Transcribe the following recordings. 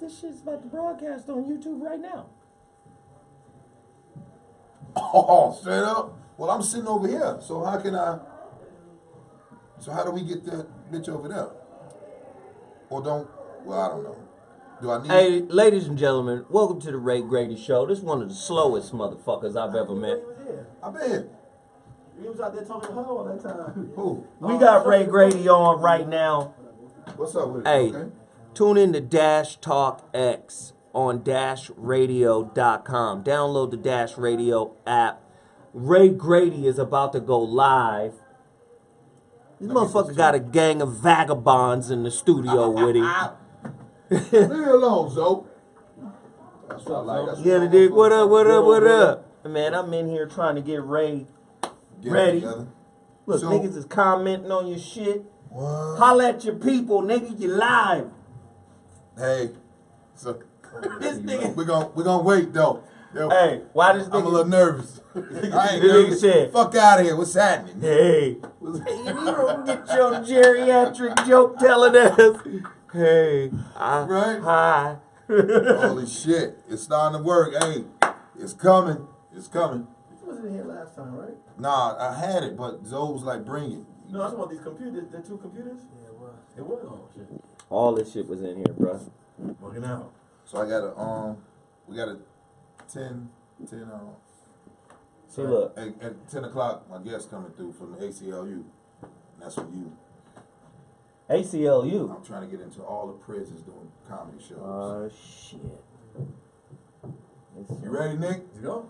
this shit's about to broadcast on YouTube right now. Oh, straight up? Well, I'm sitting over here, so how do we get that bitch over there? Or I don't know. Do I need... Hey, ladies and gentlemen, welcome to the Grady Show. This is one of the slowest motherfuckers I've ever met. I bet. You was out there talking to her all that time. Who? We got Grady on right now. What's up with it? Hey, okay. Tune in to Dash Talk X on dashradio.com. Download the Dash Radio app. Ray Grady is about to go live. This motherfucker got a gang of vagabonds in the studio with him. Leave me alone, Zoe. That's what I like. Yeah, they did. What up? Man, I'm in here trying to get Ray ready. Look, so, niggas is commenting on your shit. What? Holla at your people, nigga. You live. Hey, so this nigga. We're gonna wait though. Yo, hey, why this nigga? I'm a little nervous. I ain't nervous. Said, fuck out of here. What's happening? Hey, you don't get your geriatric joke telling us. Hey, right? Hi. Holy shit! It's starting to work. Hey, it's coming. It's coming. You wasn't here last time, right? Nah, I had it, but Zoe was like, "Bring it." No, I was about these computers. The two computers. Yeah, it was. It was. Oh shit. All this shit was in here, bro. Working out. So I got we got a 10. See, look. At 10 o'clock, my guest coming through from the ACLU. And that's for you. ACLU? I'm trying to get into all the prisons doing comedy shows. Oh, shit. You ready, Nick? You go.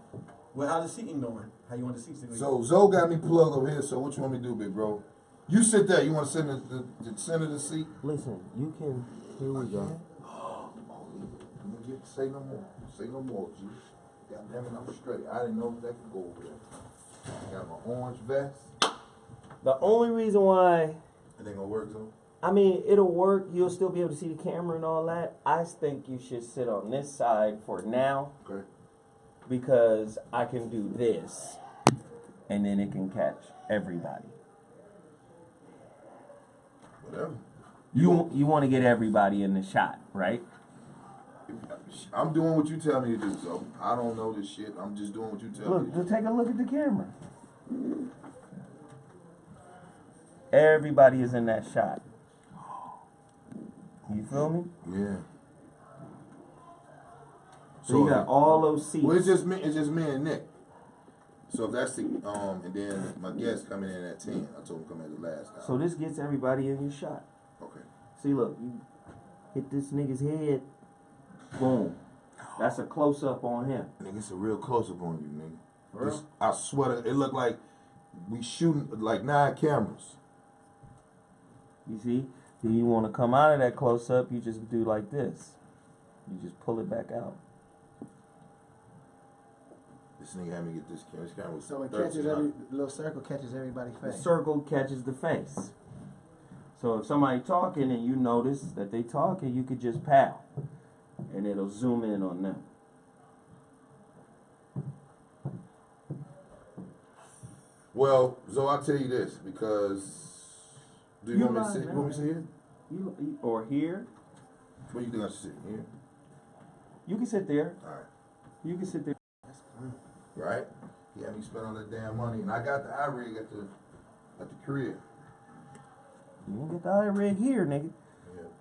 Well, how's the seating going? How you want the seats to go? So, Zoe got me plugged over here, so what you want me to do, big bro? You sit there. You want to sit in the center of the seat? Listen, you can. Here we go. Say no more. Say no more, G. God damn it, I'm straight. I didn't know that could go over there. I got my orange vest. The only reason why... It ain't gonna work, though? I mean, it'll work. You'll still be able to see the camera and all that. I think you should sit on this side for now. Okay. Because I can do this. And then it can catch everybody. Whatever. You want to get everybody in the shot, right? I'm doing what you tell me to do, so I don't know this shit. I'm just doing what you tell me to do. Look, take a look at the camera. Everybody is in that shot. You feel me? Yeah. So you got all those seats. Well, it's just me and Nick. So if that's the and then my guest coming in at 10. I told him to come in the last time. So this gets everybody in your shot. Okay. See, look, you hit this nigga's head. Boom. That's a close up on him. Nigga, it's a real close up on you, nigga. For real? I swear, it looked like we shooting like 9 cameras. You see? Then you want to come out of that close up, you just do like this. You just pull it back out. This nigga had me get this camera. This camera was So it catches the little circle catches everybody's face. The circle catches the face. So if somebody talking and you notice that they talking, you could just pow. And it'll zoom in on them. Well, Zoe, I'll tell you this because you want me to sit? You want me to sit here? Or here. Where you think I should sit? Here? You can sit there. All right. You can sit there. That's fine. Right? He had me spend all that damn money, and I got the iRig at the crib. You can get the eye rig here, nigga. Yeah.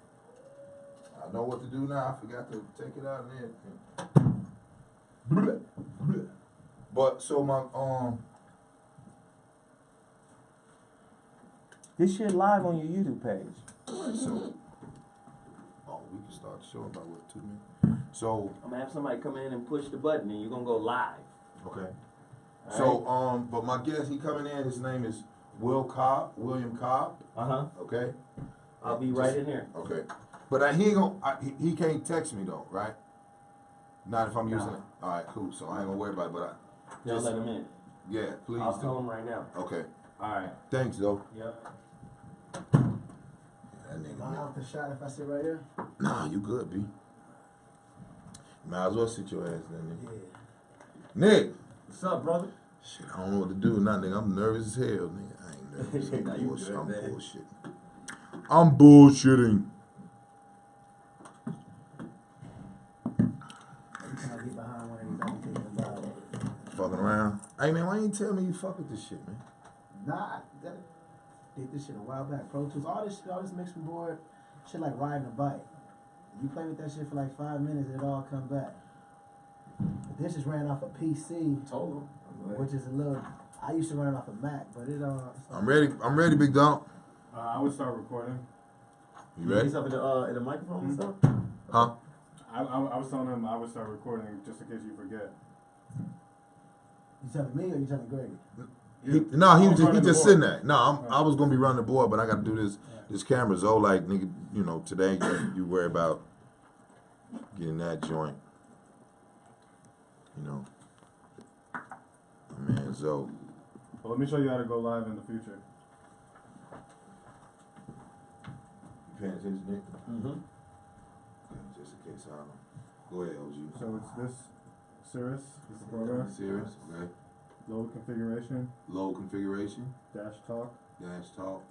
I know what to do now. I forgot to take it out and everything. But so my This shit live on your YouTube page. So we can start the show in about what, 2 minutes? So I'm gonna have somebody come in and push the button and you're gonna go live. okay. All So but my guest, he coming in, his name is William Cobb. Okay. I'll be right in here. Okay. But he ain't gonna he can't text me though, right? Not if I'm using it. All right, cool. So I ain't gonna worry about it, but Just let him in. Yeah, please. I'll tell him right now. Okay. All right. Thanks, though. Yep. That nigga. Am I off the shot if I sit right here? Nah, you good, B. Might as well sit your ass there, nigga. Yeah. Nick. What's up, brother? Shit, I don't know what to do now, nigga. I'm nervous as hell, nigga. I ain't nervous. Nah, you good, I'm man. bullshitting. I'm bullshitting. get behind one of these other things about it. Fucking around. Hey man, why you tell me you fuck with this shit, man? Nah, did this shit a while back. Pro Tools, all this mixing board, shit like riding a bike. You play with that shit for like 5 minutes, it all come back. But this just ran off a PC, Told him. which is a little. I used to run it off a Mac, but it I'm ready, big dog. I would start recording. You ready? He's up in the microphone and stuff? Huh? I was telling him I would start recording just in case you forget. You telling me or you telling Grady? He just sitting there. No, I was gonna be running the board, but I got to do this camera. So like, nigga, you know, today you worry about getting that joint. You know, man. So Well, let me show you how to go live in the future. you paying attention, Nick? Mm-hmm. Just in case I don't. Go ahead, OG. So it's this Cirrus, this is the program. Serious? Okay. Load configuration, Low configuration. dash talk. Dash talk.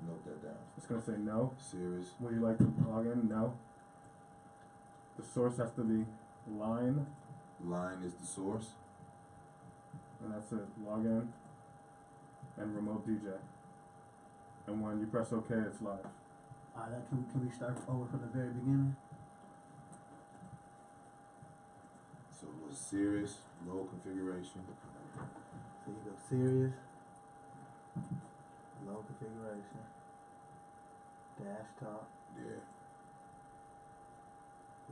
Note that down. It's gonna say no. Serious. Would you like to log in? No. The source has to be line, Line is the source. and that's it. Log in and remote DJ. And when you press OK, it's live. Alright, can we start over from the very beginning? So it was serious, low configuration. So you go serious, low configuration, dash top, Yeah.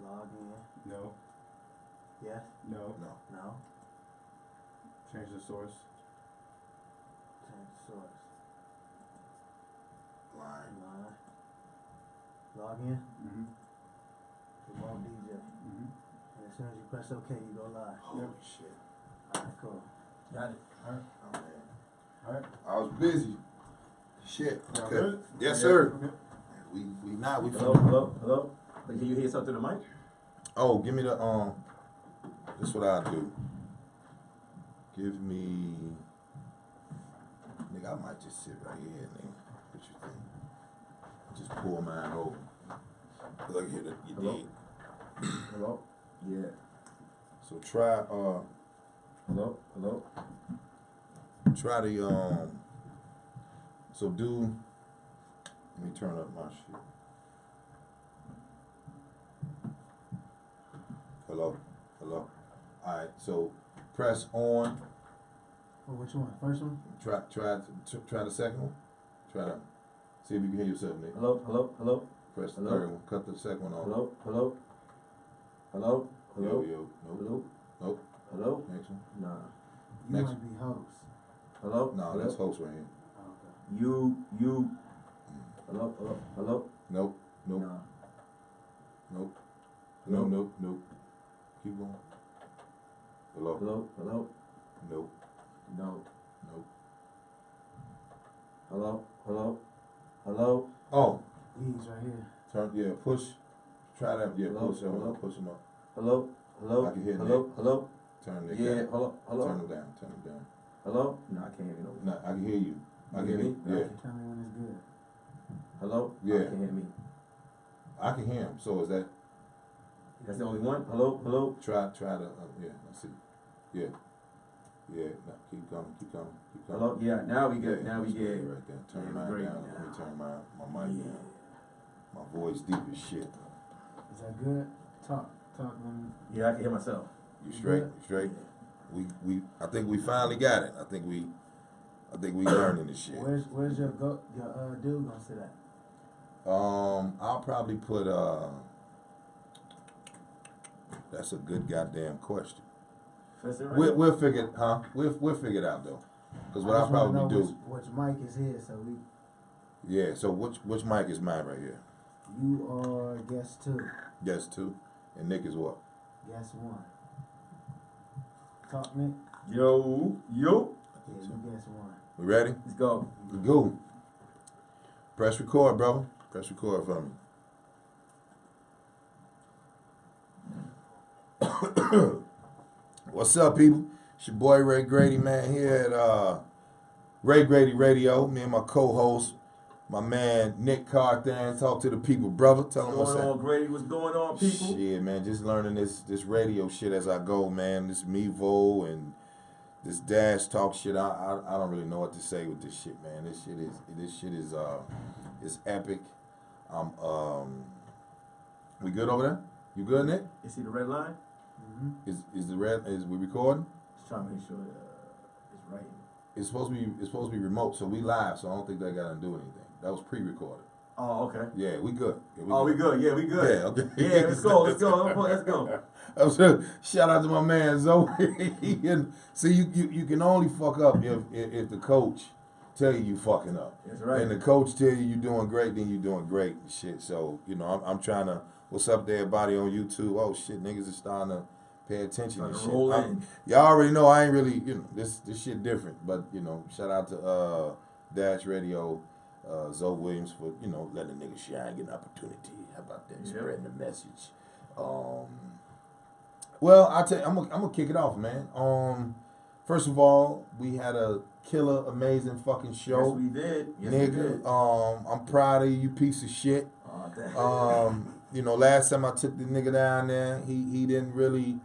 log in, No. yes, No. No. no, Change the source. change source, Line. line, log in, Mm-hmm. remote DJ, Mm-hmm. and as soon as you press OK, you go live. Holy shit. Alright, cool. Got it. Oh man. Alright. I was busy. Shit. Y'all Okay. good? Yes, sir. Okay. We Hello? Can you hear something to the mic? Oh, give me the this is what I do. Give me nigga, I might just sit right here, nigga. What you think? Just pull mine over. Look here, you Hello? did. Hello? Yeah. So try Hello? try the so do let me turn up my shit. Hello? Alright, so press on. Oh, which one? First one? Try the second one. Try that. See if you can hear yourself, Nick. Hello? Press the Hello? third one. Cut the second one off. Hello? Yo. Nope. Nope. Hello? Next one. Nah. You Next. might be host. Hello? No, that's host right here. Oh, okay. You. Hello? Nope. Nope. Nah. Nope. Hello? Nope. Keep going. Hello. Hello? Nope. No. Nope. Hello? Oh, These right here. turn. Yeah, push. Try that. Yeah, Hello? push them Hello? up. Push them up. Hello? I can hear Hello? Turn them Yeah, down. hello? Turn them down. Hello? No, I can't hear you. No, I can hear you. I can You hear hear you. me? Yeah. Tell me when it's good. Hello? Yeah. I can hear me. I can hear him. So is that? That's the only one? Hello? Try the. Yeah. Let's see. Yeah. No, keep coming. Hello? Yeah, now we good. Now we that's great good. right there. Turn Yeah, mine great down. now. Let me turn my mic Yeah. down. My voice deep as shit. Is that good? Talk. When Yeah, I can hear myself. You straight? You straight? We. I think we finally got it. I think we learning this shit. where's your dude gonna sit at? I'll probably put that's a good goddamn question. First right? We'll figure it, huh? We'll figure it out though. Because what I I'll just wanna probably know do. which mic is here, so we. Yeah. So which mic is mine right here? You are guest 2. Guess 2, and Nick is what? Guest 1. Talk, Nick. Yo. Yeah, you guess 1. We ready? Let's go. We go. Press record, brother. Press record for me. What's up, people? It's your boy Ray Grady, man, here at Ray Grady Radio. Me and my co-host, My man Nick Carthan, talk to the people, brother. Tell them what's going on, up. Grady? What's going on, people? Shit, man, just learning this radio shit as I go, man. This Mevo and this Dash Talk shit. I don't really know what to say with this shit, man. This shit is epic. We good over there? You good, Nick? You see the red line? Is we recording? Just trying to make sure it's right. It's supposed to be remote, so we live, so I don't think they gotta do anything. That was pre-recorded. Oh, okay. Yeah, we good. Yeah, We good. Yeah, we good. Yeah, okay. Yeah, let's go. Let's go. Shout out to my man Zoe. See, you can only fuck up if the coach tell you fucking up. That's right. And the coach tell you doing great, then you doing great and shit. So, I'm trying to, what's up to everybody on YouTube? Oh shit, niggas is starting to pay attention and shit. Roll in. Y'all already know I ain't really, this shit different. But, shout out to Dash Radio, Zoe Williams for, letting a nigga shine, get an opportunity. How about that? Yep. Spreading the message. Well, I tell you, I'm gonna kick it off, man. First of all, we had a killer, amazing fucking show. Yes, we did. Yes, Nigga, we did. I'm proud of you, piece of shit. Oh, thank Last time I took the nigga down there, he didn't really,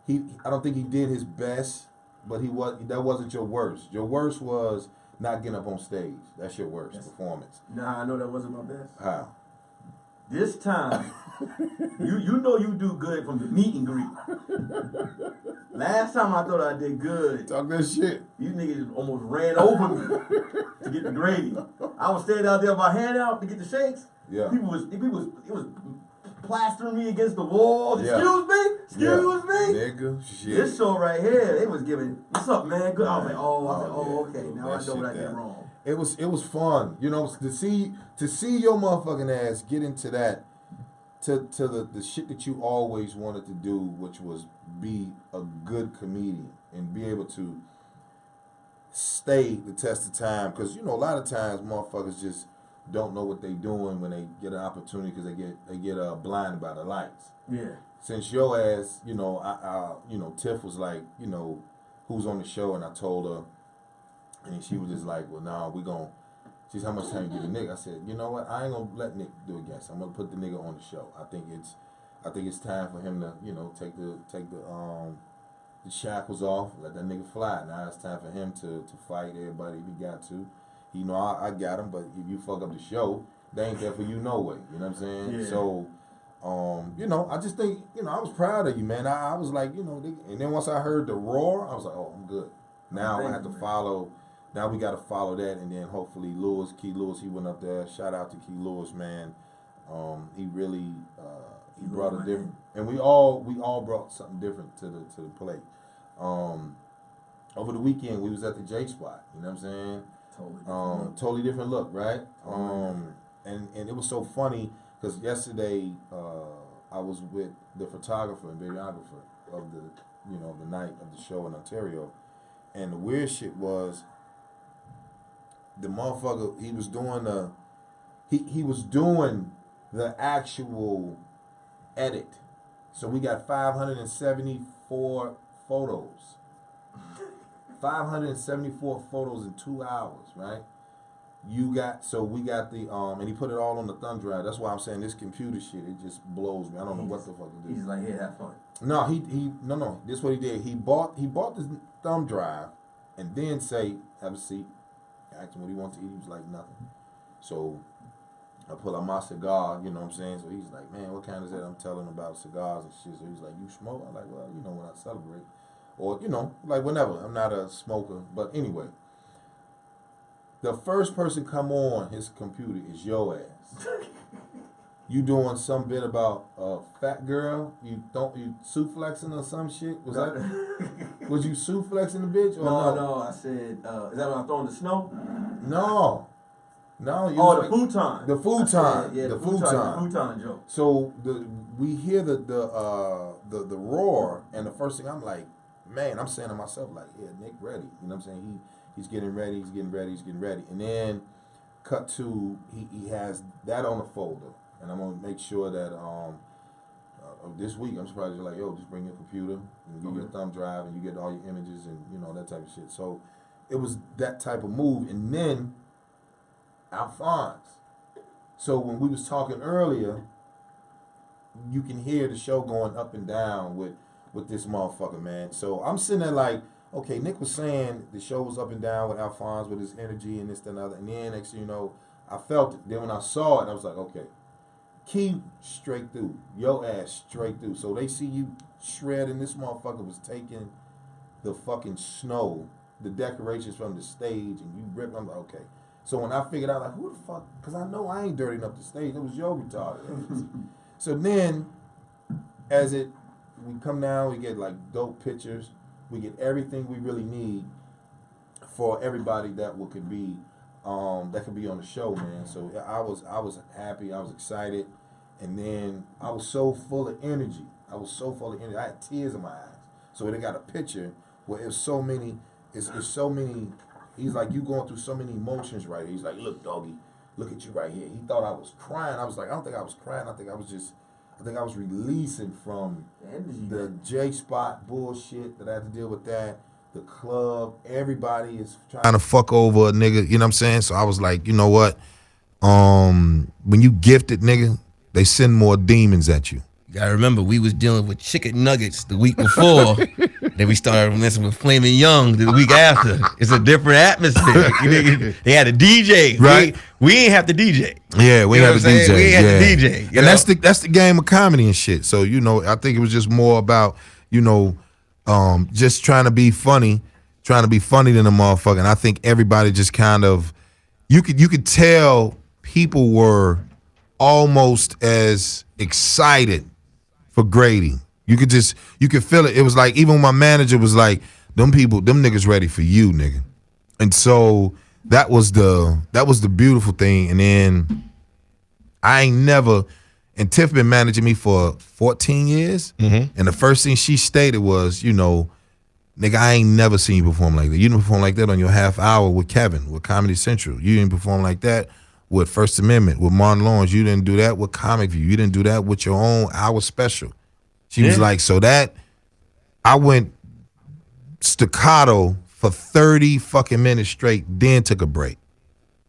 I don't think he did his best, but that wasn't your worst. Your worst was not getting up on stage. That's your worst performance. Nah, I know that wasn't my best. How? This time, you know you do good from the meet and greet. Last time I thought I did good. Talk that shit. You niggas almost ran over me to get the Grady. I was standing out there with my hand out to get the shakes. Yeah. People was plastering me against the wall. Yeah. Excuse me. Nigga, shit. This show right here, they was giving, what's up, man? Good. I was like, okay. Now I know what I did wrong. It was fun, to see your motherfucking ass get into that, to the shit that you always wanted to do, which was be a good comedian and be able to stay the test of time. Because a lot of times motherfuckers just don't know what they doing when they get an opportunity because they get blinded by the lights. Yeah. Since your ass, Tiff was like, who's on the show, and I told her. And she was just like, well, nah, she said, how much time you give the nigga? I said, you know what? I ain't gonna let Nick do it against. I'm gonna put the nigga on the show. I think it's time for him to, take the shackles off, let that nigga fly. Now it's time for him to fight everybody if he got to. I got him, but if you fuck up the show, they ain't there for you no way. You know what I'm saying? Yeah. So, I just think, I was proud of you, man. I was like, and then once I heard the roar, I was like, oh, I'm good. Now I have to follow. Now we got to follow that, and then hopefully Key Lewis, he went up there. Shout out to Key Lewis, man. He really he brought a different, and we all brought something different to the plate. Over the weekend we was at the J Spot. You know what I'm saying? Totally different look, right? And it was so funny because yesterday I was with the photographer and videographer of the night of the show in Ontario, and the weird shit was. The motherfucker, he was doing the actual edit. So we got 574 photos. 574 photos in 2 hours, right? We got the and he put it all on the thumb drive. That's why I'm saying this computer shit, it just blows me. I don't know what the fuck it is. He's like, yeah, have fun. No, no. This is what he did. He bought this thumb drive and then say, have a seat. Asked him what he wanted to eat. He was like, nothing. So I pull out my cigar, you know what I'm saying? So he's like, man, what kind is that? I'm telling him about cigars and shit. So he's like, you smoke? I'm like, well, when I celebrate. Or, like whenever. I'm not a smoker. But anyway, the first person come on his computer is your ass. You doing some bit about a fat girl? You flexing or some shit? Was you flexing the bitch? Or no. I said, is that when I'm throwing the snow? No. The futon. The futon. Yeah, the futon joke. So we hear the roar, and the first thing I'm like, man, I'm saying to myself like, yeah, Nick ready. You know what I'm saying? He's getting ready. And then cut to he has that on the folder. And I'm gonna make sure that this week I'm surprised you're like, yo, just bring your computer and give your thumb drive and you get all your images and that type of shit. So it was that type of move. And then Alphonse. So when we was talking earlier, you can hear the show going up and down with this motherfucker, man. So I'm sitting there like, okay, Nick was saying the show was up and down with Alphonse with his energy and this, that, and other. And then next thing you know, I felt it. Then when I saw it, I was like, okay, keep straight through. Your ass straight through. So they see you shredding. This motherfucker was taking the fucking snow, the decorations from the stage, and you ripped. I'm like, okay. So when I figured out, like, who the fuck? Because I know I ain't dirtying up the stage. It was your retarded. So then, we come down, we get like dope pictures. We get everything we really need for everybody that could be on the show, man. So I was happy, I was excited, and then I was so full of energy. I had tears in my eyes. So they got a picture where it's so many. It's so many. He's like, you going through so many emotions right here. He's like, look, doggy, look at you right here. He thought I was crying. I was like, I don't think I was crying. I think I was releasing from the J-Spot bullshit that I had to deal with that. The club, everybody is trying to fuck over a nigga, you know what I'm saying? So I was like, you know what? When you gifted, nigga, they send more demons at you. You gotta remember, we was dealing with chicken nuggets the week before. Then we started messing with Flaming Young the week after. It's a different atmosphere. They had a DJ. Right. We ain't have to DJ. Yeah, we had a DJ. We ain't had to DJ. And that's the game of comedy and shit. So, you know, I think it was just more about, you know, just trying to be funny than a motherfucker. And I think everybody just kind of, you could tell people were almost as excited for Grady. You could feel it. It was like, even my manager was like, them niggas ready for you, nigga. And so that was the beautiful thing. And then I ain't never, and Tiff been managing me for 14 years. Mm-hmm. And the first thing she stated was, you know, nigga, I ain't never seen you perform like that. You didn't perform like that on your half hour with Kevin, with Comedy Central. You didn't perform like that with First Amendment, with Martin Lawrence. You didn't do that with Comic View. You didn't do that with your own hour special. She was like, so that, I went staccato for 30 fucking minutes straight, then took a break.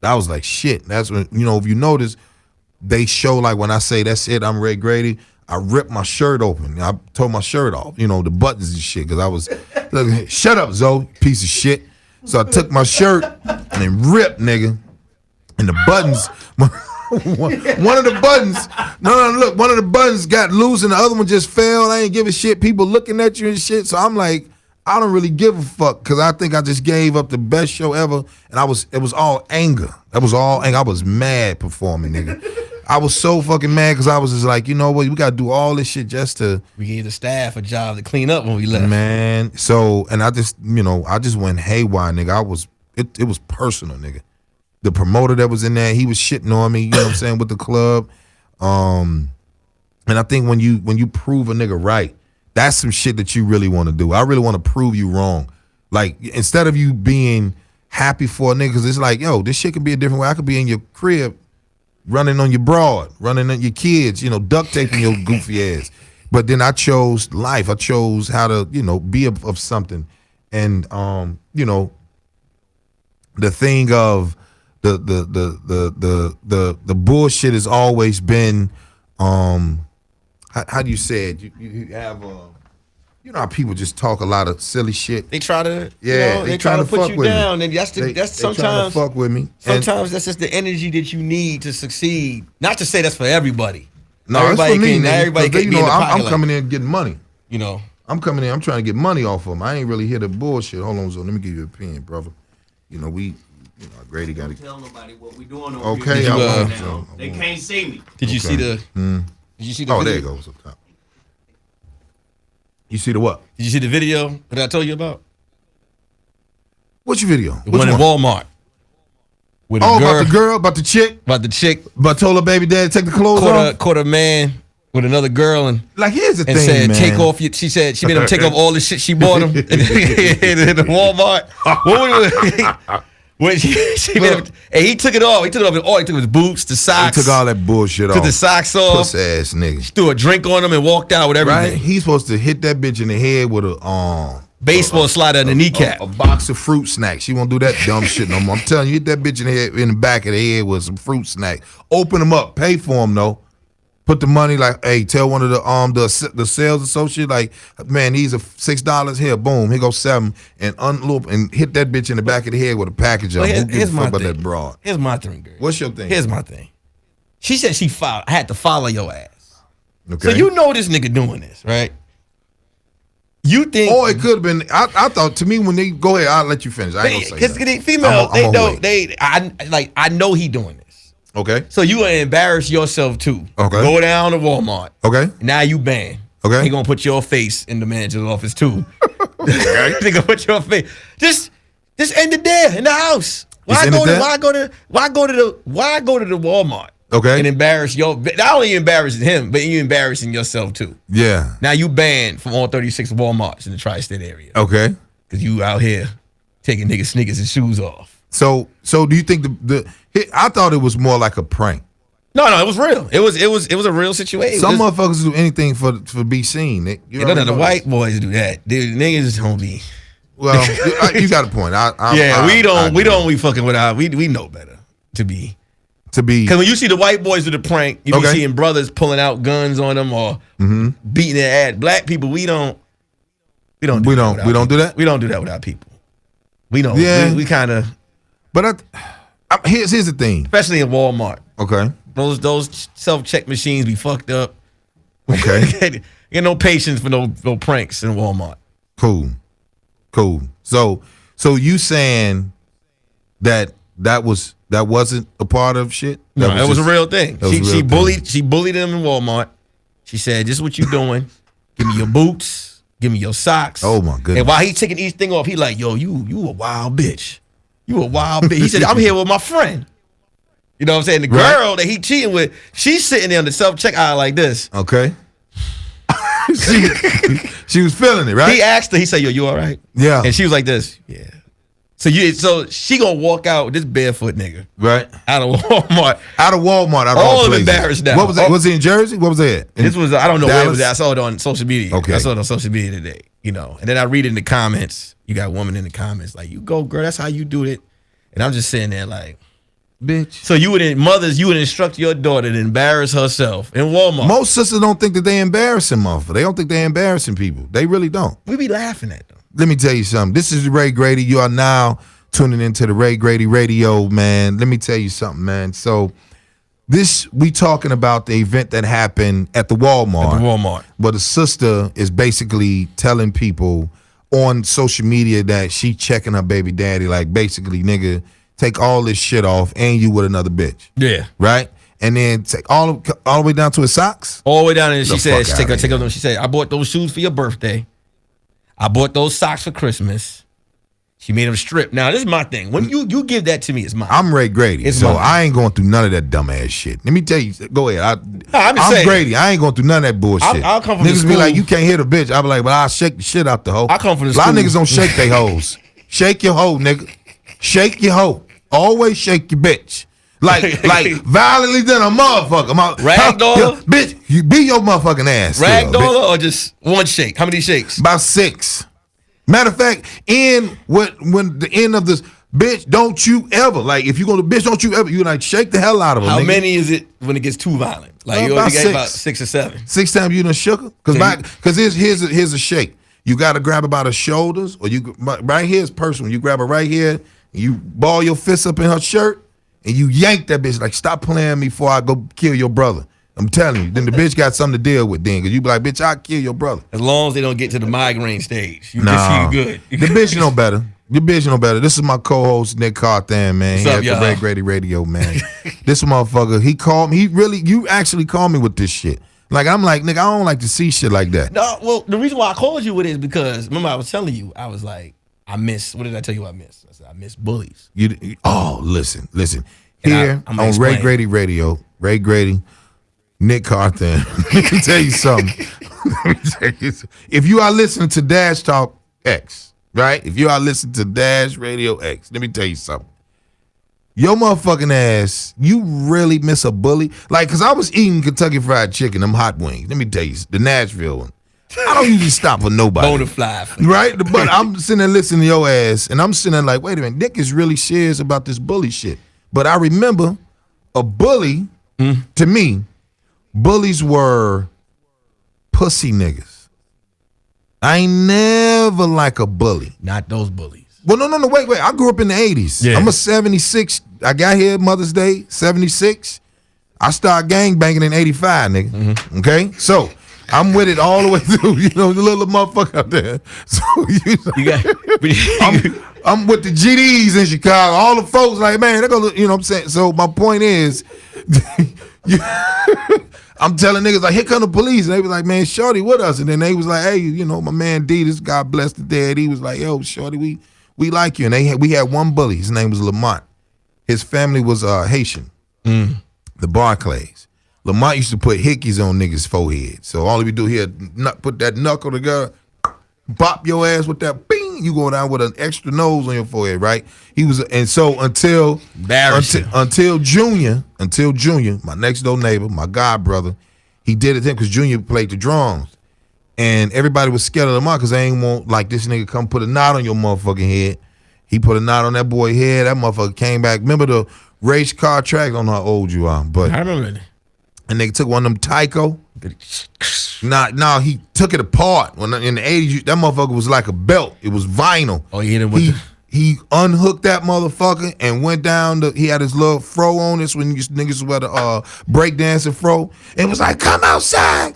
I was like, shit. That's when, you know, if you notice, they show, like, when I say, that's it, I'm Ray Grady, I ripped my shirt open. I tore my shirt off, you know, the buttons and shit, because I was, look, shut up, Zoe, piece of shit. So I took my shirt and then ripped, nigga. And the buttons, one of the buttons, look, one of the buttons got loose and the other one just fell. I ain't give a shit. People looking at you and shit. So I'm like, I don't really give a fuck, because I think I just gave up the best show ever. And it was all anger. That was all anger. I was mad performing, nigga. I was so fucking mad, because I was just like, you know what, we got to do all this shit just to. We gave the staff a job to clean up when we left. Man, so, and I just, you know, I just went haywire, nigga. It was personal, nigga. The promoter that was in there, he was shitting on me, you know what I'm saying, with the club. And I think when you prove a nigga right, that's some shit that you really want to do. I really want to prove you wrong. Like, instead of you being happy for a nigga, because it's like, yo, this shit could be a different way. I could be in your crib, running on your broad, running on your kids, you know, duct taping your goofy ass. But then I chose life. I chose how to, you know, be of something. And, you know, the thing of, the bullshit has always been, how do you say it? You have you know how people just talk a lot of silly shit. They try to, yeah, you know, they try to put you down, and that's sometimes trying to fuck with me. Sometimes that's just the energy that you need to succeed. Not to say that's for everybody. No, everybody it's for me. Everybody can be in the pocket. I'm coming in getting money. You know, I'm coming in. I'm trying to get money off of them. I ain't really here to bullshit. Hold on, so let me give you a pen, brother. You know Grady got to tell nobody what we doing over okay, here. They can't see me. Did you see the? Did you see the? Oh, video? there it goes up top. You see the what? Did you see the video that I told you about? Which video? The one in Walmart. With about the girl, about the chick, but told her baby daddy take the clothes off. Caught a man with another girl and here's the thing, said, man. Take off your. She said she made him take off all the shit she bought him in the Walmart. When she made him, and he took it off. He took it off. He took his boots, the socks. He took all that bullshit off. Took the socks off. Puss ass nigga. She threw a drink on him and walked out with everything. Right? He's supposed to hit that bitch in the head with a baseball slider in the kneecap. A box of fruit snacks. She won't do that dumb shit no more. I'm telling you, hit that bitch in the back of the head with some fruit snacks. Open them up. Pay for them though. Put the money like, hey, tell one of the sales associate like, man, these are $6 here. Boom, here goes $7 and unloop and hit that bitch in the back of the head with a package of. Who gives a fuck about that broad? Here's my thing, girl. What's your thing? Here's my thing. She said I had to follow your ass. Okay. So you know this nigga doing this, right? You think? Oh, it could have been. I thought to me when they go ahead, I'll let you finish. I ain't gonna say because female, I'm I know he doing this. Okay. So you gonna embarrass yourself too. Okay. Go down to Walmart. Okay. Now you banned. Okay. He gonna put your face in the manager's office too. They gonna put your face. Just end it there in the house. Why go to the Walmart? Okay. And embarrass not only you embarrassing him, but you embarrassing yourself too. Yeah. Now you banned from all 36 Walmarts in the tri-state area. Okay. Cause you out here taking niggas sneakers and shoes off. So do you think I thought it was more like a prank. No, it was real. It was a real situation. Some motherfuckers do anything for be seen. None of the white boys do that. Dude, niggas don't be. Well, you got a point. We fucking with our. We know better to be. Because when you see the white boys do the prank, you be seeing brothers pulling out guns on them or beating their ass. Black people, we don't do that. We don't do that. We don't do that with our people. We don't. Yeah. We kind of. But here's the thing. Especially in Walmart. Okay. Those self-check machines be fucked up. Okay. Get no patience for no pranks in Walmart. Cool. So you saying that wasn't a part of shit? No, it was a real thing. She bullied him in Walmart. She said, "This is what you doing. Give me your boots. Give me your socks." Oh my goodness. And while he taking each thing off, he like, "Yo, you a wild bitch. You a wild bitch." He said, "I'm here with my friend." You know what I'm saying? The girl that he cheating with, she's sitting there on the self-check aisle like this. Okay. she was feeling it, right? He asked her, he said, "Yo, you all right?" Yeah. And she was like this. Yeah. So she gonna walk out with this barefoot nigga. Right. Out of Walmart. Out of all of embarrassed now. What was that? Was it in Jersey? What was it? This was, I don't know Dallas? where it was at. I saw it on social media. Okay. I saw it on social media today, you know. And then I read it in the comments. You got a woman in the comments like, "You go, girl, that's how you do it." And I'm just sitting there like, bitch. So you would instruct your daughter to embarrass herself in Walmart. Most sisters don't think that they embarrassing motherfuckers. They don't think they're embarrassing people. They really don't. We be laughing at them. Let me tell you something. This is Ray Grady. You are now tuning into the Ray Grady Radio, man. Let me tell you something, man. So we talking about the event that happened at the Walmart. Where the sister is basically telling people on social media that she checking her baby daddy, like basically, nigga, take all this shit off and you with another bitch. Yeah. Right? And then take all the way down to his socks? All the way down, and she said, she said, "I bought those shoes for your birthday. I bought those socks for Christmas." She made them strip. Now, this is my thing. When you give that to me, it's mine. I'm Ray Grady, so I ain't going through none of that dumb ass shit. Let me tell you. Go ahead. I'm Grady. I ain't going through none of that bullshit. I'll come from niggas be like, "You can't hit a bitch." I'll be like, "But I'll shake the shit out the hoe." I come from the A lot of niggas don't shake they hoes. Shake your hoe, nigga. Shake your hoe. Always shake your bitch. Like violently than a motherfucker. Ragdoll? Bitch, you beat your motherfucking ass. Ragdoll or just one shake? How many shakes? About 6. Matter of fact, when the end of this, bitch, don't you ever, like, if you go to bitch, don't you ever, you like shake the hell out of her. How nigga. many is it when it gets too violent? Like, you only get about 6 or 7. 6 times you done shook her? Because here's a shake. You got to grab her by the shoulders, or right here is personal. You grab her right here, and you ball your fist up in her shirt, and you yank that bitch, like, "Stop playing me before I go kill your brother." I'm telling you. Then the bitch got something to deal with then, because you be like, "Bitch, I'll kill your brother." As long as they don't get to the migraine stage. You good. The bitch know better. Your bitch know better. This is my co-host, Nick Carthan, man. What's up, here at the Ray Grady Radio, man. This motherfucker, he called me. You actually called me with this shit. Like, I'm like, nigga, I don't like to see shit like that. No, well, the reason why I called you with it is because, remember I was telling you, I was like, what did I tell you I miss? I said, I miss bullies. Listen. Here on Ray Grady Radio, Ray Grady, Nick Carthan. Let me tell you something. If you are listening to Dash Talk X, right? If you are listening to Dash Radio X, let me tell you something. Your motherfucking ass, you really miss a bully? Like, because I was eating Kentucky Fried Chicken, them hot wings. Let me tell you, the Nashville one. I don't usually stop for nobody. Bonafide. Right? But I'm sitting there listening to your ass, and I'm sitting there like, wait a minute, Nick is really serious about this bully shit. But I remember a bully, to me, bullies were pussy niggas. I ain't never like a bully. Not those bullies. Well, no, wait. I grew up in the 80s. Yeah. I'm a 76. I got here Mother's Day, 76. I started gang banging in 85, nigga. Mm-hmm. Okay? So, I'm with it all the way through, the little motherfucker out there. So, You got. I'm with the GDs in Chicago. All the folks like, man, they're gonna, what I'm saying? So, my point is, I'm telling niggas, like, here come the police. And they was like, man, Shorty with us. And then they was like, hey, my man D, this God bless the dead. He was like, yo, Shorty, we like you. And we had one bully. His name was Lamont. His family was Haitian, the Barclays. Lamont used to put hickeys on niggas' forehead. So all he would do here, put that knuckle together, bop your ass with that, bing, you go down with an extra nose on your forehead, right? He was, and so until Junior, my next door neighbor, my god brother, he did it then because Junior played the drums. And everybody was scared of Lamont because they ain't want, like, this nigga come put a knot on your motherfucking head. He put a knot on that boy's head. That motherfucker came back. Remember the race car track? I don't know how old you are, but I remember that. and they took one of them Tyco. Nah, he took it apart. When in the 80s, that motherfucker was like a belt. It was vinyl. Oh, he hit him with he unhooked that motherfucker and went down. He had his little fro on. This when niggas wear the breakdancing fro. And was like, come outside.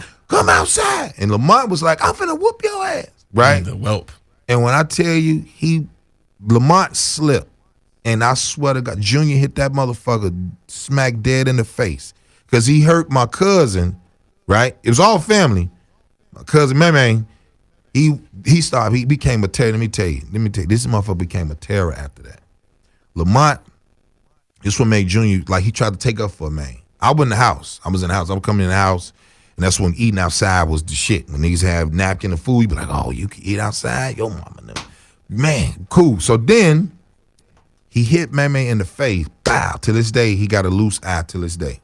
And Lamont was like, I'm finna whoop your ass. Right? The whelp. And when I tell you, Lamont slipped. And I swear to God, Junior hit that motherfucker smack dead in the face. Because he hurt my cousin, right? It was all family. My cousin, man, he became a terror. Let me tell you, this motherfucker became a terror after that. Lamont, this what made Junior, like, he tried to take up for a man. I was in the house. I was coming in the house. And that's when eating outside was the shit. When niggas have napkin and food, you be like, oh, you can eat outside? Yo, mama, no. Man, cool. So then he hit Mame in the face. Bow. To this day, he got a loose eye to this day.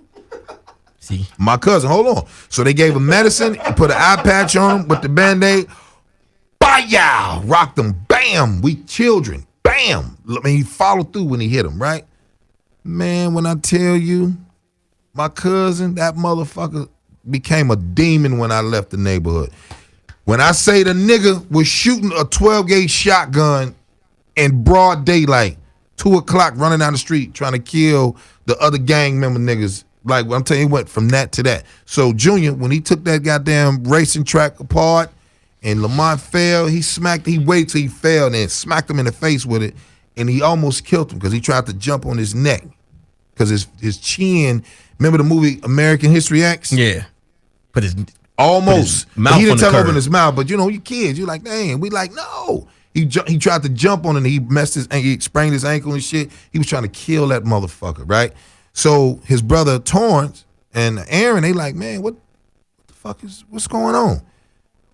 See? My cousin, hold on. So they gave him medicine, put an eye patch on him with the Band-Aid. Bah-yow! Rocked him. Bam! We children. Bam! I mean, he followed through when he hit him, right? Man, when I tell you, my cousin, that motherfucker became a demon when I left the neighborhood. When I say the nigga was shooting a 12-gauge shotgun in broad daylight, 2 o'clock running down the street trying to kill the other gang member niggas. Like, I'm telling you, he went from that to that. So Junior, when he took that goddamn racing track apart and Lamont fell, he waited till he fell and then smacked him in the face with it, and he almost killed him because he tried to jump on his neck. Because his chin, remember the movie American History X? Yeah. Put his almost mouth he didn't on the tell curb. open his mouth, but you kids, you like, dang, we like, no. He tried to jump on it and he he sprained his ankle and shit. He was trying to kill that motherfucker, right? So his brother Torrance and Aaron, they like, man, what the fuck what's going on?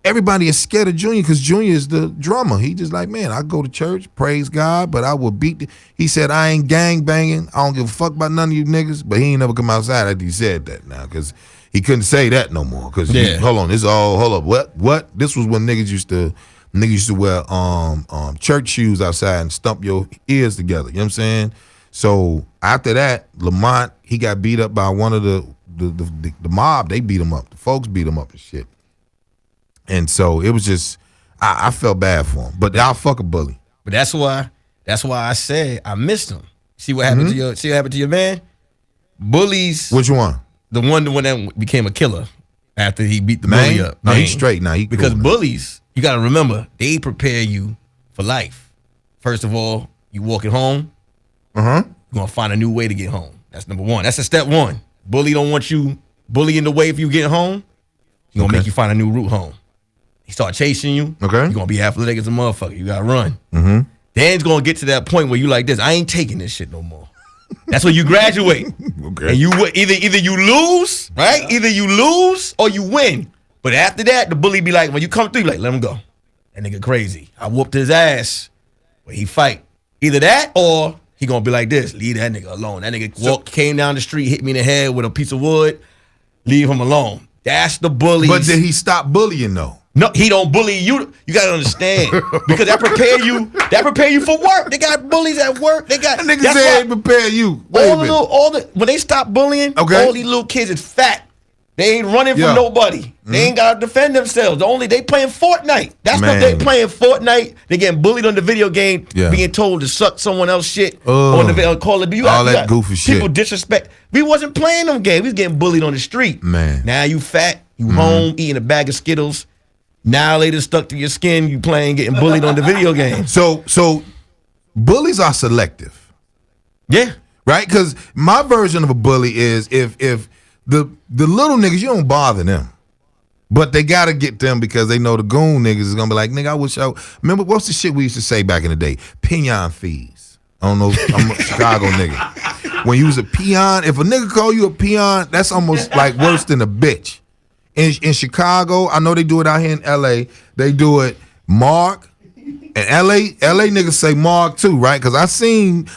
Everybody is scared of Junior because Junior is the drummer. He just like, man, I go to church, praise God, but I will beat he said, I ain't gang banging. I don't give a fuck about none of you niggas, but he ain't never come outside after he said that now because he couldn't say that no more. Because hold on, hold up. What? This was when niggas used to wear church shoes outside and stump your ears together. You know what I'm saying? So after that, Lamont, he got beat up by one of the mob. They beat him up. The folks beat him up and shit. And so it was just, I felt bad for him. But I'll fuck a bully. But that's why I said I missed him. See what happened to your man? Bullies. Which one? The one that became a killer after he beat the man? bully up. No, man. he's straight now. Because cool bullies, you got to remember, they prepare you for life. First of all, you walking home. You're going to find a new way to get home. That's number one. That's a step one. Bully don't want you bullying the way if you get home. He's going to make you find a new route home. He start chasing you. Okay. You're going to be athletic as a motherfucker. You got to run. Then it's going to get to that point where you like this. I ain't taking this shit no more. That's when you graduate. Okay. And you either you lose, right? Either you lose or you win. But after that, the bully be like, when you come through, you be like, let him go. That nigga crazy. I whooped his ass. But he fight. Either that or he gonna be like this. Leave that nigga alone. That nigga came down the street, hit me in the head with a piece of wood. Leave him alone. That's the bully. But did he stop bullying though? No, he don't bully you. You gotta understand because that prepare you for work. They got bullies at work. They got That nigga said prepare you. When they stop bullying, Okay. all these little kids is fat. They ain't running Yeah. from nobody. They ain't gotta defend themselves. They playing Fortnite. That's what Man. they playing Fortnite. They getting bullied on the video game, Yeah. being told to suck someone else shit Ugh. on the Call of Duty. All that goofy shit. People disrespect. We wasn't playing them games. We was getting bullied on the street. Man. Now you fat, you home eating a bag of Skittles. Now later stuck to your skin, you playing, getting bullied on the video game. So bullies are selective. Yeah. Right? Because my version of a bully is if the little niggas, you don't bother them. But they gotta get them because they know the goon niggas is gonna be like, nigga, I wish I remember what's the shit we used to say back in the day? Peon fees. I don't know, I'm a Chicago nigga. When you was a peon, if a nigga call you a peon, that's almost like worse than a bitch. In Chicago, I know they do it out here in LA. They do it Mark. And LA niggas say Mark too, right? Because I seen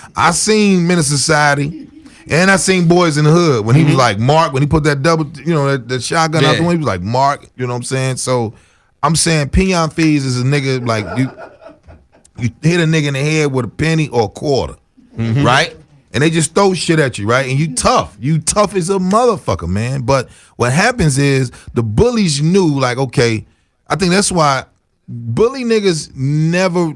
Menace Society. And I seen Boys in the Hood when he was like Mark, when he put that double, that shotgun out the window, he was like Mark, you know what I'm saying? So I'm saying peon fees is a nigga like you hit a nigga in the head with a penny or a quarter, right? And they just throw shit at you, right? And you tough as a motherfucker, man. But what happens is the bullies knew, like, okay, I think that's why bully niggas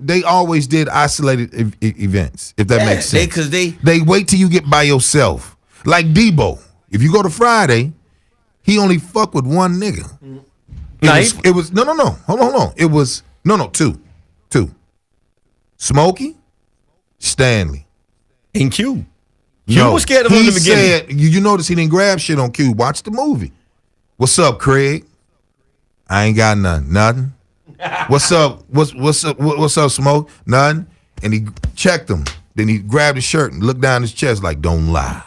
they always did isolated events, if that makes sense. Because they wait till you get by yourself. Like Debo. If you go to Friday, he only fuck with one nigga. It was no. Hold on. It was two. Smokey, Stanley. And Q. Q was scared of him in the beginning. Said, you notice he didn't grab shit on Q. Watch the movie. What's up, Craig? I ain't got nothing. What's up? What's up, Smoke? Nothing. And he checked him. Then he grabbed his shirt and looked down his chest like, don't lie.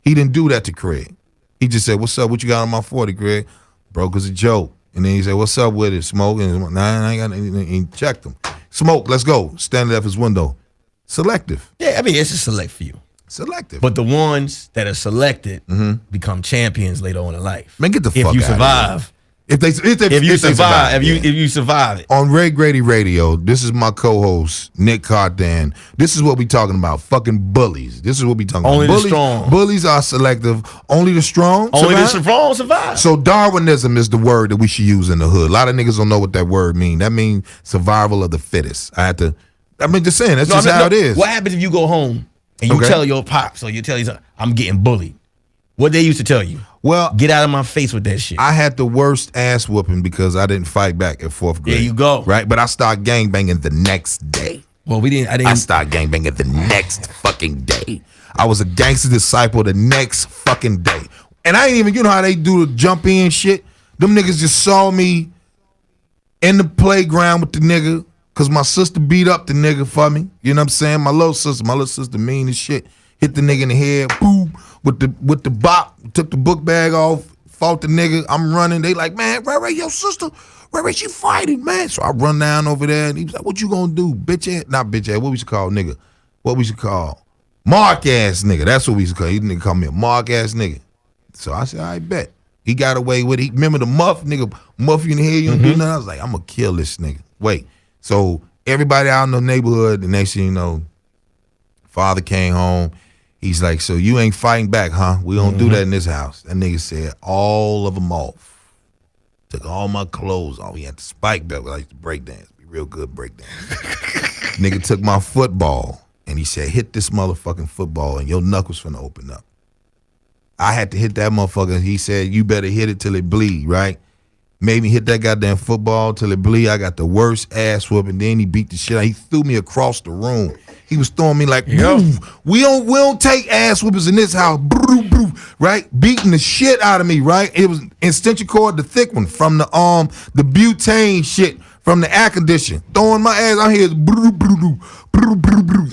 He didn't do that to Craig. He just said, what's up? What you got on my 40, Craig? Broke as a joke. And then he said, what's up with it, Smoke? And nah, I ain't got anything. And he checked him. Smoke, let's go. Standing at his window. Selective. Yeah, I mean, it's a select few. Selective. But the ones that are selected become champions later on in life. Man, get the fuck out If you of here. survive. If you survive it. On Grady Radio, this is my co-host, Nick Cardan. This is what we talking about. Fucking bullies. This is what we talking Only about. the strong. Bullies are selective. Only the strong survive. So Darwinism is the word that we should use in the hood. A lot of niggas don't know what that word means. That means survival of the fittest. Just saying, that's how it is. What happens if you go home and you tell your pops or you tell your son, I'm getting bullied? What they used to tell you? Well, get out of my face with that shit. I had the worst ass whooping because I didn't fight back at 4th grade. There you go. Right? But I started gangbanging the next day. Well, I started gangbanging the next fucking day. I was a gangster disciple the next fucking day. And I ain't even, you know how they do the jump in shit? Them niggas just saw me in the playground with the nigga because my sister beat up the nigga for me. You know what I'm saying? My little sister mean as shit. Hit the nigga in the head, boom, with the bop, took the book bag off, fought the nigga. I'm running. They like, man, Ray, your sister, Ray, she fighting, man. So I run down over there, and he was like, what you gonna do, bitch ass? Not bitch ass, what we should call nigga? What we should call? Mark ass nigga. That's what we should call. He didn't call me a mark ass nigga. So I said, I bet. He got away with it. Remember the muff you in the head, you don't do nothing? I was like, I'm gonna kill this nigga. Wait. So everybody out in the neighborhood, the next thing you know, father came home. He's like, so you ain't fighting back, huh? We don't do that in this house. That nigga said all of them off. Took all my clothes off. He had the spike belt. I used to break dance. Be real good break dance. Nigga took my football and he said, hit this motherfucking football and your knuckles finna open up. I had to hit that motherfucker. He said, you better hit it till it bleed, right? Made me hit that goddamn football till it bleed. I got the worst ass whooping. Then he beat the shit out. He threw me across the room. He was throwing me like, we don't take ass whoopers in this house, right? Beating the shit out of me, right? It was extension cord, the thick one, from the butane shit, from the air conditioner. Throwing my ass out here,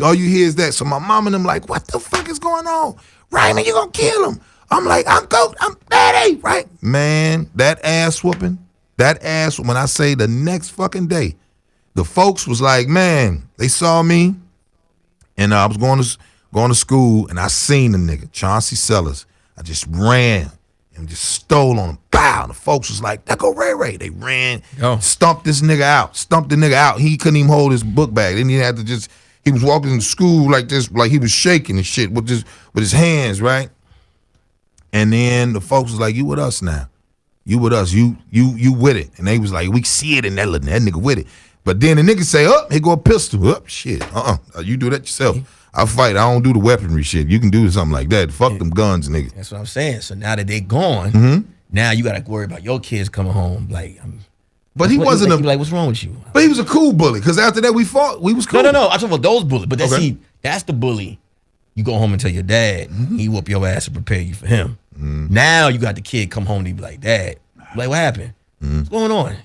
all you hear is that. So my mom and them like, what the fuck is going on? Raymond, you gonna kill him? I'm like, I'm daddy, right? Man, that ass whooping, when I say the next fucking day, the folks was like, man, they saw me. And I was going to school, and I seen the nigga, Chauncey Sellers. I just ran and just stole on him. Bow. And the folks was like, "That go Ray Ray." They ran, Yo. stumped the nigga out. He couldn't even hold his book bag. Then he had to just, he was walking to school like this, like he was shaking and shit with his hands, right? And then the folks was like, "You with us now. You with us. You with it." And they was like, "We see it in that nigga with it." But then the nigga say, "Up, here go a pistol." Up, shit. You do that yourself. I fight. I don't do the weaponry shit. You can do something like that. Fuck them guns, nigga. That's what I'm saying. So now that they gone, now you gotta worry about your kids coming home. Like, But he wasn't like, what's wrong with you? But he was a cool bully. Because after that we fought. We was cool. No. I'm talking about those bullies. But that's Okay. that's the bully. You go home and tell your dad, he whoop your ass and prepare you for him. Now you got the kid come home and he be like, "Dad," like, "What happened? What's going on?"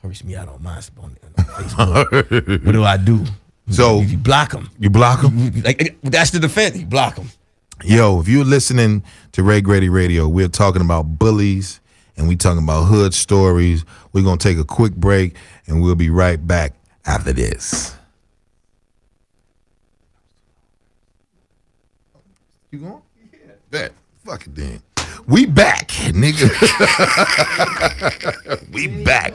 Curse me out on my on Facebook. What do I do? So you block him. You block him? Like, that's the defense. You block him. Yo, if you're listening to Ray Grady Radio, we're talking about bullies and we talking about hood stories. We're going to take a quick break and we'll be right back after this. You going? Yeah. Bet. Fuck it then. We back, nigga. We back.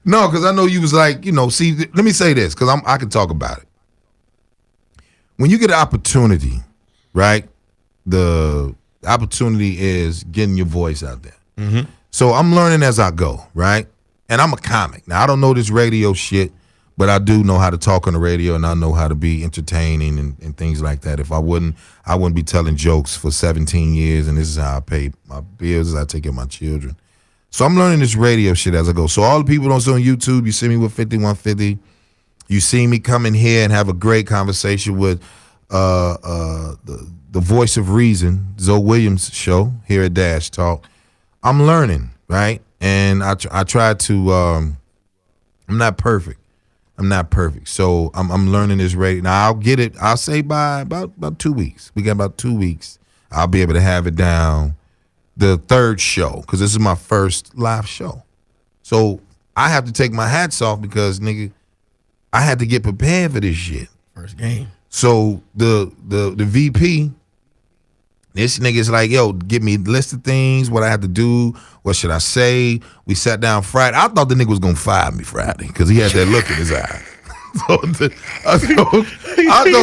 No, because I know you was like, see, let me say this, because I can talk about it. When you get an opportunity, right, the opportunity is getting your voice out there. So I'm learning as I go, right? And I'm a comic. Now, I don't know this radio shit, but I do know how to talk on the radio, and I know how to be entertaining and things like that. If I wouldn't be telling jokes for 17 years, and this is how I pay my bills, as I take care of my children. So I'm learning this radio shit as I go. So all the people don't see on YouTube, you see me with 5150. You see me come in here and have a great conversation with the voice of reason, Zoe Williams show here at Dash Talk. I'm learning, right? And I try to, I'm not perfect. So I'm learning this radio. Now I'll get it, I'll say by about 2 weeks. We got about 2 weeks. I'll be able to have it down. The third show, because this is my first live show. So I have to take my hats off because, nigga, I had to get prepared for this shit. First game. So the VP, this nigga's like, "Yo, give me a list of things, what I have to do, what should I say?" We sat down Friday. I thought the nigga was gonna fire me Friday because he had that look in his eye. I thought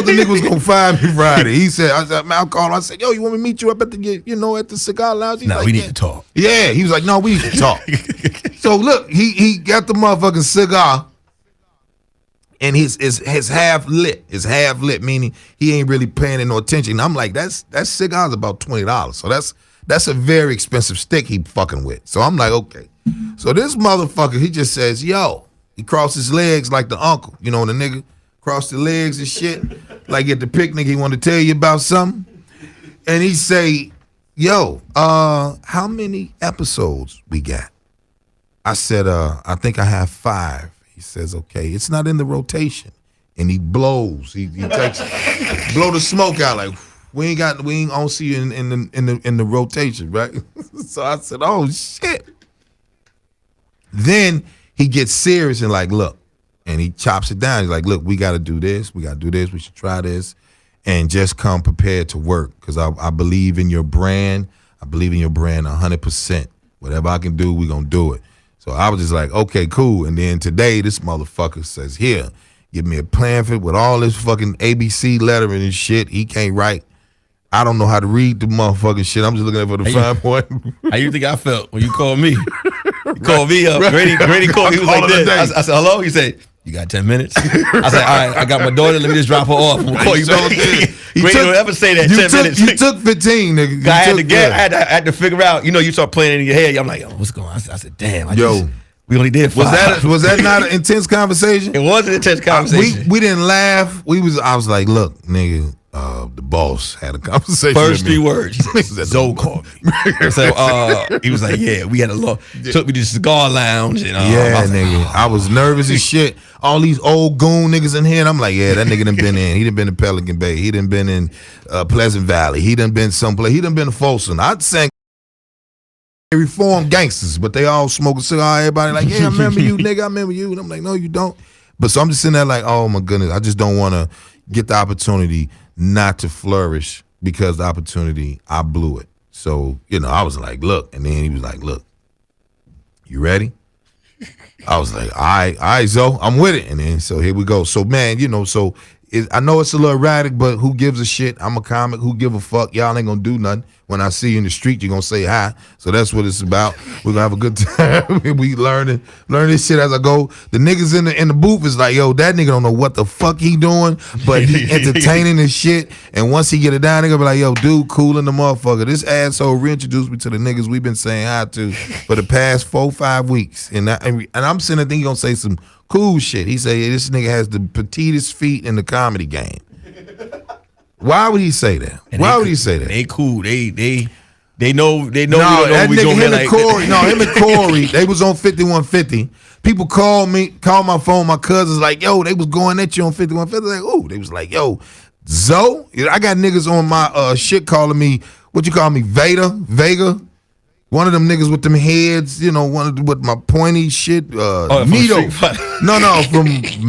the nigga was gonna fire me Friday. He said, "Man, I'll call him." I said, "Yo, you want me to meet you up at the cigar lounge?" He's like, we need to talk. Yeah, he was like, "No, we need to talk." So look, he got the motherfucking cigar, and his half lit. It's half lit, meaning he ain't really paying no attention. I'm like, that cigar's about $20, so that's a very expensive stick he fucking with. So I'm like, okay. So this motherfucker, he just says, "Yo." He crossed his legs like the uncle. You know, the nigga crossed the legs and shit. Like at the picnic, he want to tell you about something. And he say, "Yo, how many episodes we got?" I said, "I think I have 5. He says, "Okay, it's not in the rotation." And he blows. He takes blow the smoke out like, we ain't gonna see you in the rotation, right? So I said, "Oh shit." Then he gets serious and like, "Look," and he chops it down. He's like, "Look, we got to do this. We got to do this. We should try this, and just come prepared to work because I believe in your brand. I believe in your brand 100%. Whatever I can do, we gonna do it." So I was just like, "Okay, cool." And then today, this motherfucker says, "Here, give me a pamphlet with all this fucking ABC lettering and shit." He can't write. I don't know how to read the motherfucking shit. I'm just looking at it for the fine point. How you think I felt when you called me? You called me up. Grady called me. He was like this. I said, "Hello?" He said, "You got 10 minutes?" I said, "All right, I got my daughter. Let me just drop her off. We'll call you back." Grady don't ever say that. 10 minutes. You took 15, nigga. I had to figure out. You start playing in your head. I'm like, "Yo, what's going on?" I said, "Damn, we only did 5." Was that not an intense conversation? It was an intense conversation. We didn't laugh. I was like, "Look, nigga, the boss had a conversation." First with me. 3 words. Zoe called me. So he was like, "Yeah, we had took me to the cigar lounge." And, nigga. I was nervous as shit. All these old goon niggas in here. And I'm like, yeah, that nigga done been in. He done been to Pelican Bay. He done been in Pleasant Valley. He done been someplace. He done been to Folsom. I'd sang reformed gangsters, but they all smoke a cigar. Everybody like, "Yeah, I remember you, nigga. I remember you." And I'm like, "No, you don't." But so I'm just sitting there like, oh my goodness. I just don't want to get the opportunity not to flourish because the opportunity, I blew it. So, I was like, look. And then he was like, look, you ready? I was like, all right, Zoe, I'm with it. And then, so here we go. So, man, I know it's a little erratic, but who gives a shit? I'm a comic. Who give a fuck? Y'all ain't gonna do nothing. When I see you in the street, you're gonna say hi. So that's what it's about. We're gonna have a good time. We learn this shit as I go. The niggas in the booth is like, yo, that nigga don't know what the fuck he doing, but he entertaining his shit. And once he get it down, they gonna be like, yo, dude, cool in the motherfucker. This asshole reintroduced me to the niggas we've been saying hi to for the past 4-5 weeks. And I'm sitting there thinking he gonna say some cool shit. He say, this nigga has the petitest feet in the comedy game. Why would he say that? Why would he say that? They cool. They know. No, that nigga, him and Corey. No, him and Corey. They was on 5150. People call my phone. My cousins like, yo, they was going at you on 5150. Like, ooh, they was like, yo, Zoe. I got niggas on my shit calling me. What you call me, Vega? One of them niggas with them heads, one of them with my pointy shit. Nito. No, from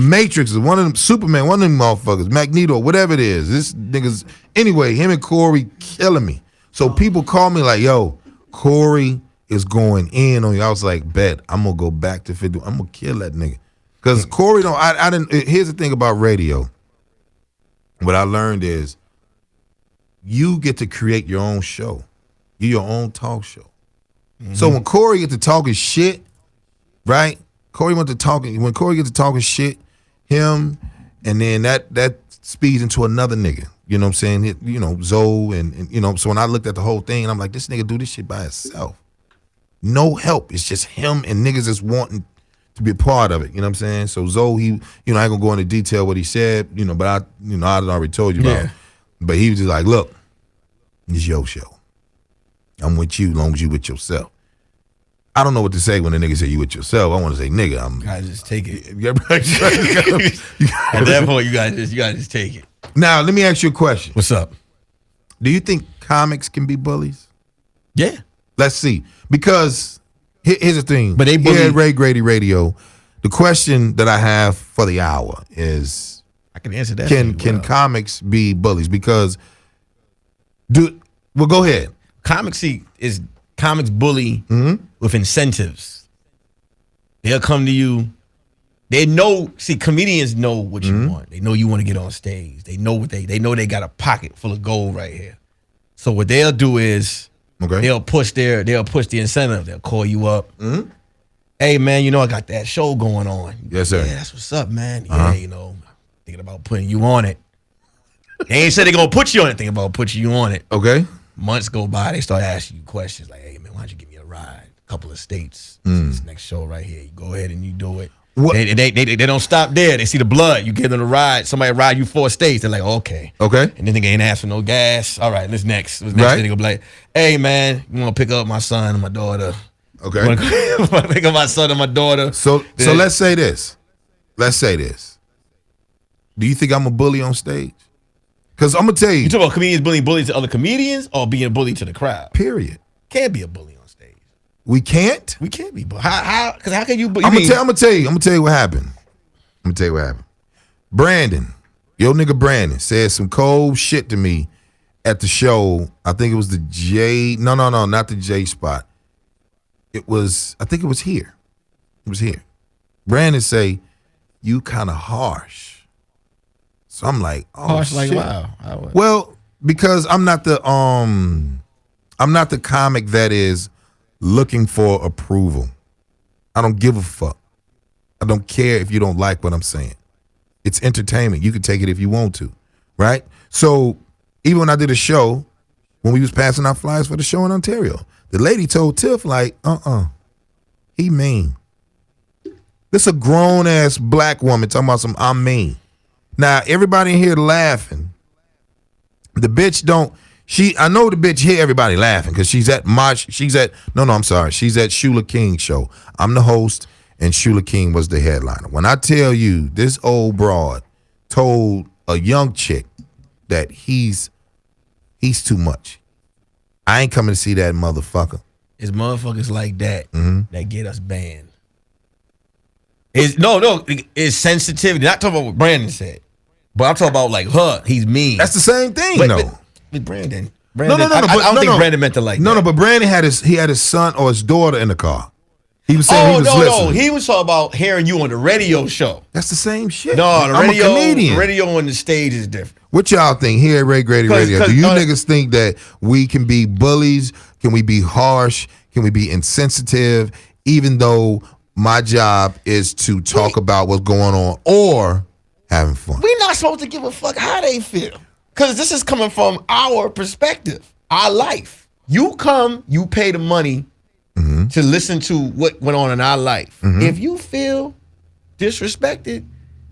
Matrix. One of them, Superman, one of them motherfuckers. Magneto, whatever it is. This niggas. Anyway, him and Corey killing me. So people call me like, yo, Corey is going in on you. I was like, bet, I'm going to go back to 50. I'm going to kill that nigga. Because Corey I didn't. Here's the thing about radio. What I learned is you get to create your own show. You're your own talk show. So when Corey get to talking shit, right? When Corey get to talking shit, him, and then that speeds into another nigga. You know what I'm saying? Zoe, and so when I looked at the whole thing, I'm like, this nigga do this shit by himself. No help. It's just him and niggas that's wanting to be a part of it. You know what I'm saying? So Zoe, I ain't gonna go into detail what he said, but I already told you about. But he was just like, look, it's your show. I'm with you as long as you with yourself. I don't know what to say when the nigga say you with yourself. I want to say, nigga, You gotta just take it. At that point, you gotta just take it. Now, let me ask you a question. What's up? Do you think comics can be bullies? Yeah. Let's see. Because here's the thing. But they bully. Here at Grady Radio, the question that I have for the hour is, I can answer that. Can comics be bullies? Because go ahead. Comics bully with incentives. They'll come to you. They know. See, comedians know what you want. They know you want to get on stage. They know they got a pocket full of gold right here. So what they'll do is they'll push the incentive. They'll call you up. Hey man, I got that show going on. Yes sir. Yeah, that's what's up, man. Yeah, thinking about putting you on it. They ain't said they're gonna put you on it. Thinking about putting you on it. Okay. Months go by, they start asking you questions like, hey man, why don't you give me a ride? A couple of states. This next show right here. You go ahead and you do it. They don't stop there. They see the blood. You give them the ride. Somebody ride you 4 states. They're like, okay. And then they ain't ask for no gas. All right, what's next? Right. Then they go be like, hey man, you want to pick up my son and my daughter? Okay. You want to pick up my son and my daughter? So let's say this. Do you think I'm a bully on stage? Because I'm going to tell you. You talking about comedians bullying bullies to other comedians or being a bully to the crowd? Period. Can't be a bully on stage. We can't? We can't be. How can you? I'm gonna tell you what happened. Brandon, your nigga Brandon said some cold shit to me at the show. I think it was the J. No, not the J spot. I think it was here. Brandon say, you kind of harsh. So I'm like, oh, harsh, shit. Like wow. Well, because I'm not the comic that is looking for approval. I don't give a fuck. I don't care if you don't like what I'm saying. It's entertainment. You can take it if you want to, right? So even when I did a show, when we was passing out flyers for the show in Ontario, the lady told Tiff like, he mean. This a grown ass black woman talking about some I'm mean. Now everybody in here laughing. The bitch don't. I know the bitch hear everybody laughing because she's at Shula King's show. I'm the host and Shula King was the headliner. When I tell you this old broad told a young chick that he's too much, I ain't coming to see that motherfucker. It's motherfuckers like that that get us banned. It's sensitivity. Not talking about what Brandon said, but I'm talking about like her. He's mean. That's the same thing, though. with Brandon. No. I don't think Brandon meant it like that. No, but Brandon had his son or his daughter in the car. He was saying he was listening. No. He was talking about hearing you on the radio show. That's the same shit. No, I'm a comedian. The radio on the stage is different. What y'all think here at Grady Radio? Do you niggas think that we can be bullies? Can we be harsh? Can we be insensitive? Even though my job is to talk about what's going on or having fun. We're not supposed to give a fuck how they feel. Because this is coming from our perspective, our life. You come, you pay the money to listen to what went on in our life. If you feel disrespected,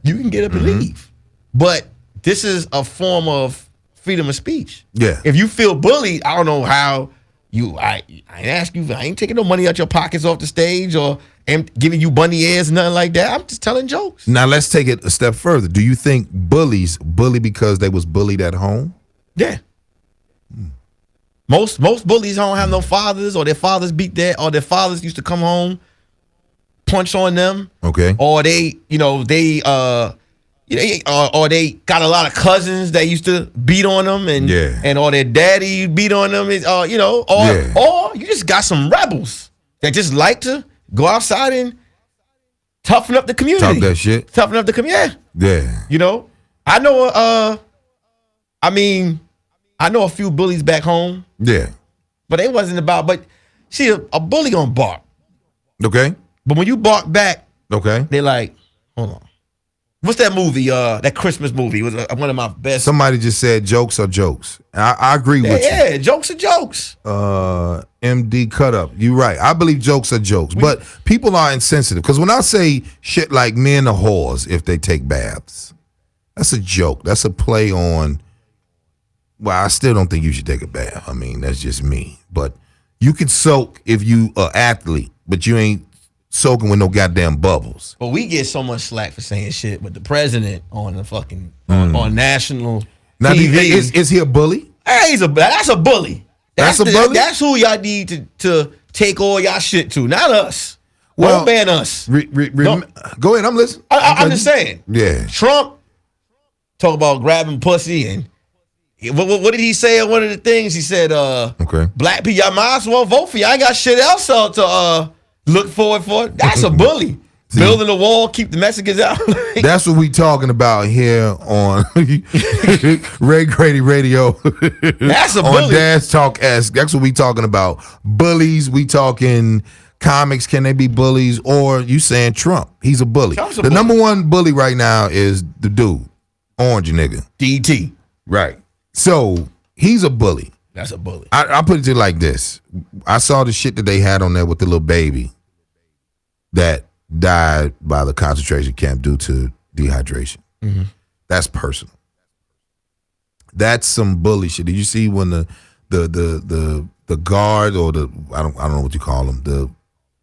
you can get up and leave. But this is a form of freedom of speech. Yeah. If you feel bullied, I don't know how I ain't ask you, I ain't taking no money out your pockets off the stage or am giving you bunny ears, nothing like that. I'm just telling jokes. Now let's take it a step further. Do you think bullies bully because they was bullied at home? Yeah. Most bullies don't have no fathers, or their fathers beat or their fathers used to come home, punch on them. Okay. Or they or they got a lot of cousins that used to beat on them, and or their daddy beat on them, or you just got some rebels that just like to go outside and toughen up the community. Talk that shit. Toughen up the community. Yeah. You know, I know. I know a few bullies back home. Yeah. But it wasn't about. But see, a bully gonna bark. Okay. But when you bark back, okay, they like, hold on. What's that movie? That Christmas movie was one of my best. Somebody just said jokes are jokes. I agree with you. Yeah, jokes are jokes. MD cut up. You're right. I believe jokes are jokes, but people are insensitive. Because when I say shit like men are whores if they take baths, that's a joke. That's a play on. Well, I still don't think you should take a bath. I mean, that's just me. But you can soak if you are athlete, but you ain't soaking with no goddamn bubbles. But we get so much slack for saying shit. But the president on the fucking on national TV is he a bully? Hey, that's a bully. That's a bully. That's who y'all need to take all y'all shit to, not us. Well, don't ban us. Go ahead. I'm listening. I'm just saying. Yeah. Trump talk about grabbing pussy and. What did he say on one of the things? He said, black people, y'all might as well vote for you. I ain't got shit else to look forward for. That's a bully. See, building a wall, keep the Mexicans out. That's what we talking about here on Grady Radio. That's a bully. On Dash Talk Esque. That's what we talking about. Bullies. We talking comics. Can they be bullies? Or you saying Trump? He's a bully. The number one bully right now is the dude, orange nigga. DT. Right. So he's a bully. That's a bully. I put it to you like this. I saw the shit that they had on there with the little baby that died by the concentration camp due to dehydration. Mm-hmm. That's personal. That's some bully shit. Did you see when the guard or I don't know what you call them, the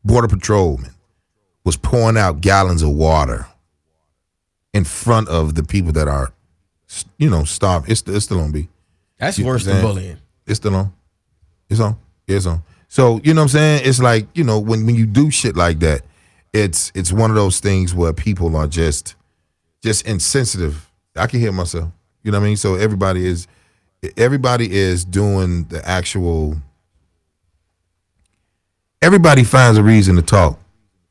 border patrolman was pouring out gallons of water in front of the people that are starving. It's still on B. That's worse than bullying. It's still on. It's on. It's on. So, you know what I'm saying? It's like, when you do shit like that, it's one of those things where people are just insensitive. I can hear myself. You know what I mean? So everybody is doing the actual. Everybody finds a reason to talk.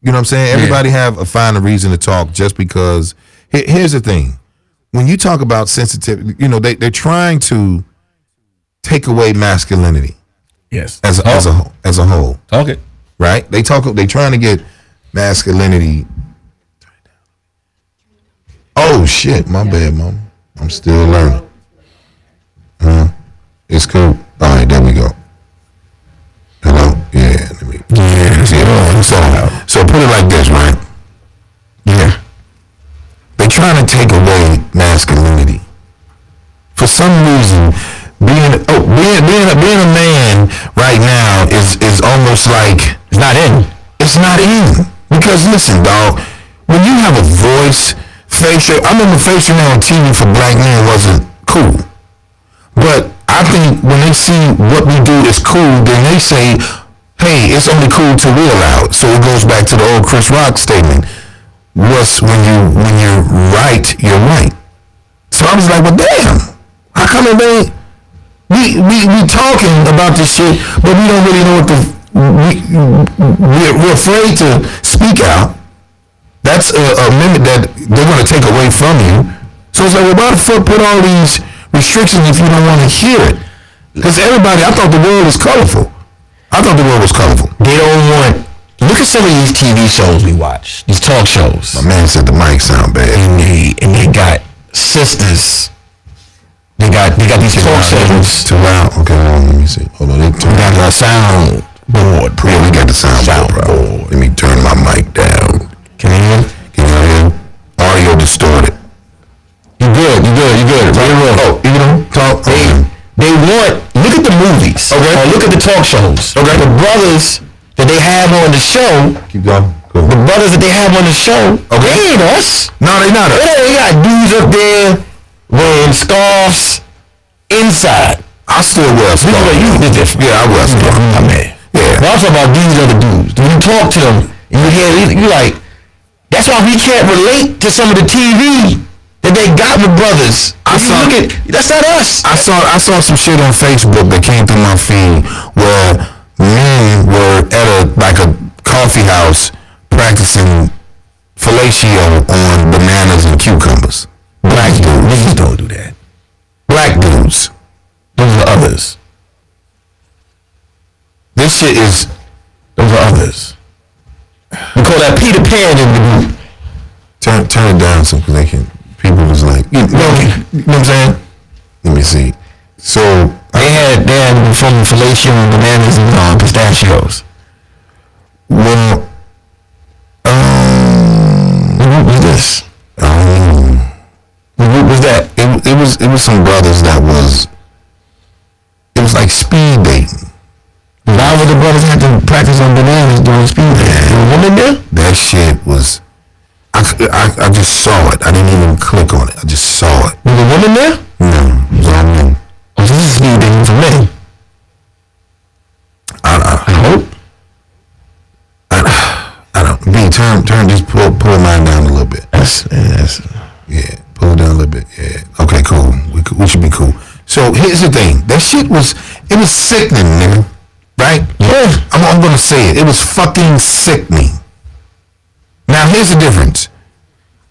You know what I'm saying? Everybody find a reason to talk just because. Here's the thing. When you talk about sensitivity, they're trying to take away masculinity. Yes. As a whole. Talk it. Right? They trying to get masculinity. Oh shit, my bad, mom. I'm still learning. It's cool. All right, there we go. Hello? Yeah, so put it like this, right? Yeah. They're trying to take away masculinity. For some reason, being a man right now is almost like it's not in. It's not in. Because listen, dog, when you have a voice, facial, I remember facial hair on TV for black men wasn't cool. But I think when they see what we do is cool, then they say, hey, it's only cool till we're allowed. So it goes back to the old Chris Rock statement. When you're right, you're right. So I was like, well, damn, how come we we talking about this shit, but we don't really know what we're afraid to speak out. That's a limit that they're going to take away from you. So it's like, well, why the fuck put all these restrictions if you don't want to hear it? Because everybody, I thought the world was colorful. They don't want. Look at some of these TV shows we watch, these talk shows. My man said the mic sound bad. And they got sisters. They got these talk shows. Too loud. Okay, hold on, let me see. Hold on, they got a sound board. Yeah, we got the sound board. Let me turn my mic down. Can you hear? Can you hear? Audio distorted. You good. Oh, you know, talk. They want. Look at the movies. Okay. Or look at the talk shows. Okay. The brothers that they have on the show. Keep going. Cool. The brothers that they have on the show. Okay. They ain't us. No, they not us. They got dudes up there wearing scarves inside. I still wear a scarf. You different. Yeah, I wear a scarf. I mean, yeah. But I'm talking about these other dudes. When you talk to them, and you hear, you like, that's why we can't relate to some of the TV that they got with brothers. That's not us. I saw some shit on Facebook that came through my feed where men were at a coffee house practicing fellatio on bananas and cucumbers. Black dudes. Niggas don't do that. Black dudes. Those are others. This shit is. Those are others. We call that Peter Pan in the group. Turn it down so they can. People was like, you know what I'm saying? Let me see. So they had from fellatio and bananas and pistachios. Well, what was this? What was that? It was some brothers that was. It was like speed dating. Why would the brothers have to practice on bananas during speed dating? A woman there? That shit was. I just saw it. I didn't even click on it. I just saw it. Was a woman there? No, it was all men. Oh, this is speed dating for men. I hope. I don't. B, turn. Just pull mine down a little bit. Yeah, pull it down a little bit. Yeah. Okay, cool. We should be cool. So here's the thing. That shit was. It was sickening, nigga. Right? Yeah. I'm gonna say it. It was fucking sickening. Now here's the difference.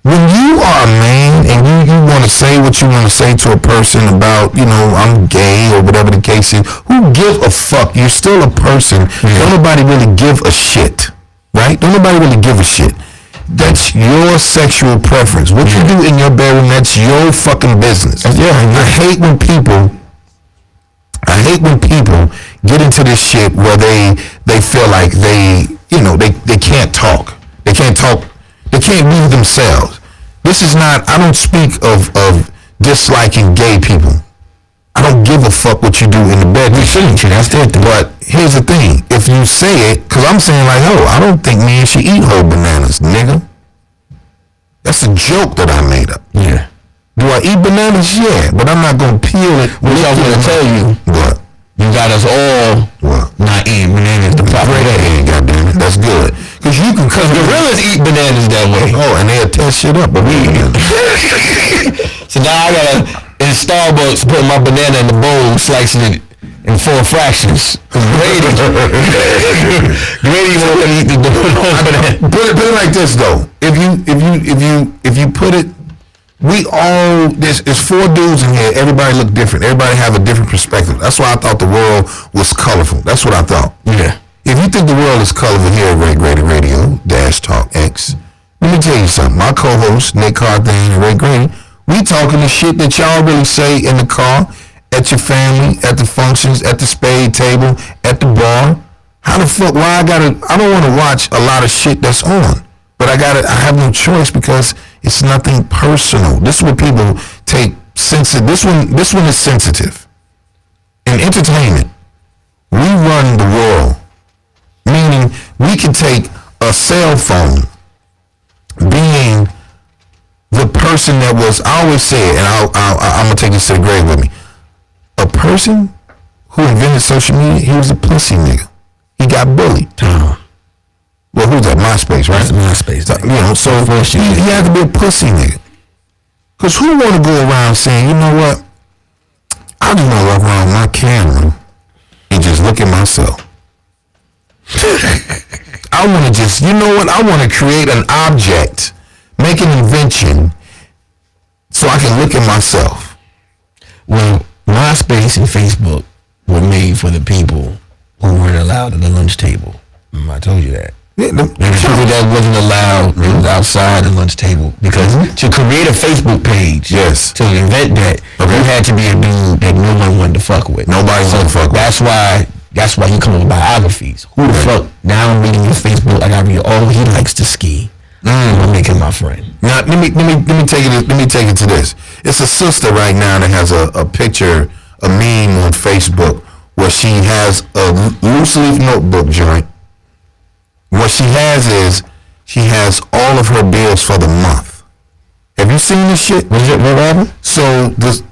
When you are a man and you want to say what you want to say to a person about, I'm gay or whatever the case is, who give a fuck? You're still a person. Don't nobody really give a shit, right? Don't nobody really give a shit. That's your sexual preference. What you do in your bedroom, that's your fucking business. Yeah. I hate when people get into this shit where they feel like they can't talk. They can't talk. They can't be themselves. This is not. I don't speak of disliking gay people. I don't give a fuck what you do in the bed. You shouldn't. That's it. But here's the thing. If you say it, because I'm saying like, I don't think men should eat whole bananas, nigga. That's a joke that I made up. Yeah. Do I eat bananas? Yeah. But I'm not going to peel it. Which I was going to tell you. What? You got us all not eating bananas the proper way. Goddamn it. That's good. Because gorillas eat bananas that way. Oh, and they'll tear shit up. But so now I gotta, in Starbucks, put my banana in the bowl, slicing it in 4 fractions. Grady won't eat the banana. Put it like this though. If you put it, there's 4 dudes in here. Everybody look different. Everybody have a different perspective. That's why I thought the world was colorful. That's what I thought. Yeah. If you think the world is colorful here at Grady Radio Talk X, let me tell you something. My co-host Nick Carthane and Ray Grady, we talking the shit that y'all really say in the car, at your family, at the functions, at the spade table, at the bar. How the fuck? I don't want to watch a lot of shit that's on, but I have no choice because it's nothing personal. This is what people take sensitive. This one is sensitive. In entertainment, we run the world. Meaning, we can take a cell phone, being the person that was. I always say it, and I'm gonna take this to the grave with me. A person who invented social media, he was a pussy nigga. He got bullied. Well, who's that? MySpace, right? MySpace. So he had to be a pussy nigga. Cause who want to go around saying, you know what? I just want to walk around with my camera and just look at myself. I want to just, you know what? I want to create an object, make an invention, so I can look at myself. Well, MySpace and Facebook were made for the people who weren't allowed at the lunch table. I told you that. Yeah, And the people that wasn't allowed was outside the lunch table. Because to create a Facebook page, Yes. to invent that, you had to be a dude that no one wanted to fuck with. Nobody wanted to fuck with. That's why you come up with biographies. Who the fuck? Now I'm reading your Facebook. I gotta read. Oh, he likes to ski. I'm making my friend. Now let me take it to this. It's a sister right now that has a picture, a meme on Facebook where she has a loose leaf notebook joint. What she has all of her bills for the month. Have you seen this shit? What happened? So this,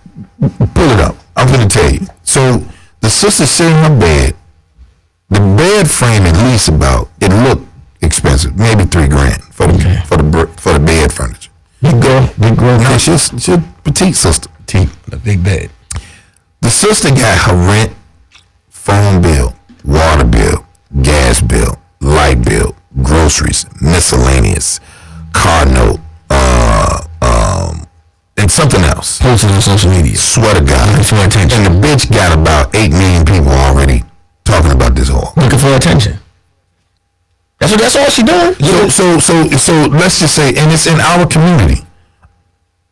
pull it up. I'm gonna tell you. So the sister sitting in her bed. The bed frame at least it looked expensive, maybe $3,000 for the bed furniture. Big girl. No, she's a petite sister. Petite, a big bed. The sister got her rent, phone bill, water bill, gas bill, light bill, groceries, miscellaneous, car note, and something else. Posted on social media. Swear to God. Looking for attention. And the bitch got about 8 million people already talking about this whore. Looking for attention. That's all she doing. So let's just say, and it's in our community.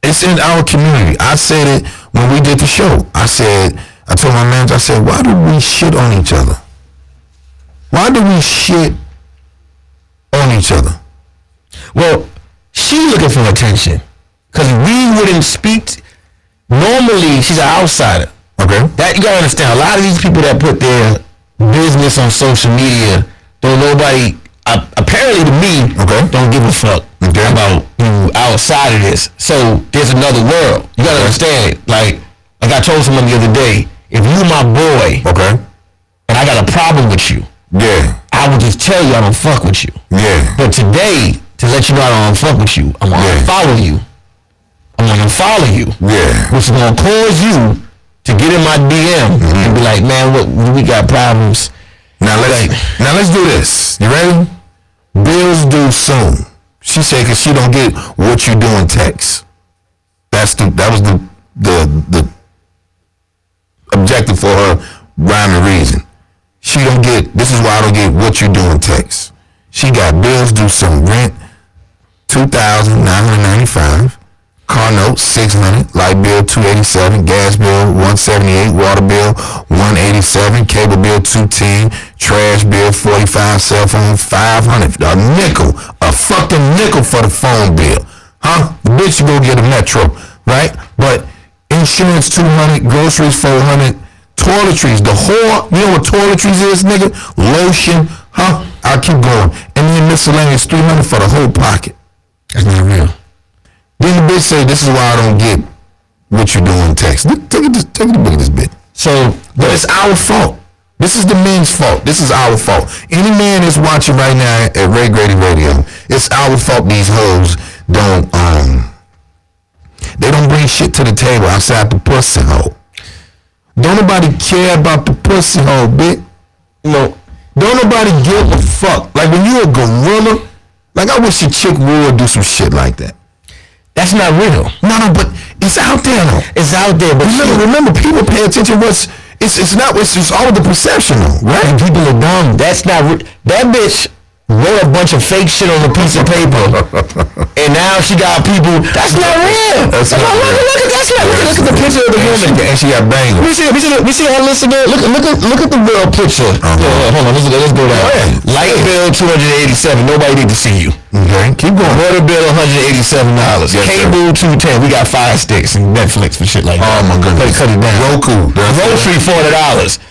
It's in our community. I said it when we did the show. I told my manager, I said, why do we shit on each other? Why do we shit on each other? Well, she looking for attention. Because we wouldn't speak. Normally, she's an outsider. Okay. That you gotta understand. A lot of these people that put their business on social media, don't nobody, apparently to me, don't give a fuck about you outside of this. So there's another world. You gotta understand. Like I told someone the other day, if you my boy, and I got a problem with you, I would just tell you I don't fuck with you. But today, to let you know I don't fuck with you, I'm gonna unfollow you. I'm gonna follow you. Which is gonna cause you to get in my DM and be like, man, what we got problems. Now let's do this. You ready? Bills due soon. She said because she don't get what you do in text. That was the objective for her rhyme and reason. She don't get, this is why I don't get what you do in text. She got bills due soon. Rent, $2,995. Car note, $600. Light bill, $287. Gas bill, $178. Water bill, $187. Cable bill, $210. Trash bill, $45. Cell phone, $500. A fucking nickel for the phone bill. Huh? The bitch you go get a Metro, right? But insurance, $200. Groceries, $400. Toiletries, the whore, you know what toiletries is, nigga? Lotion, huh? I'll keep going. And then miscellaneous, $300 for the whole pocket. That's not real. Then the bitch say, this is why I don't get what you're doing text. Take a look at this bitch. So, but it's our fault. This is the men's fault. This is our fault. Any man that's watching right now at Grady Radio, it's our fault these hoes don't bring shit to the table outside the pussy hole. Don't nobody care about the pussy hole, bitch. No. Don't nobody give a fuck. Like when you a gorilla, like I wish a chick would do some shit like that. That's not real. No, but it's out there though. It's out there, but remember, people pay attention. It's just all the perception though, right? And people are dumb. That's not that bitch wrote a bunch of fake shit on a piece of paper, and now she got people. That's not real. That's not real. Look at the picture of the woman, and she got banged. We see her listening. Look at the real picture. Hold on, let's go down. Light bill $287. Nobody need to see you. Okay, keep going. Water bill $187. Cable $210. We got Fire Sticks and Netflix for shit like that. Oh my goodness. Cut it down. Roku. Grocery $400.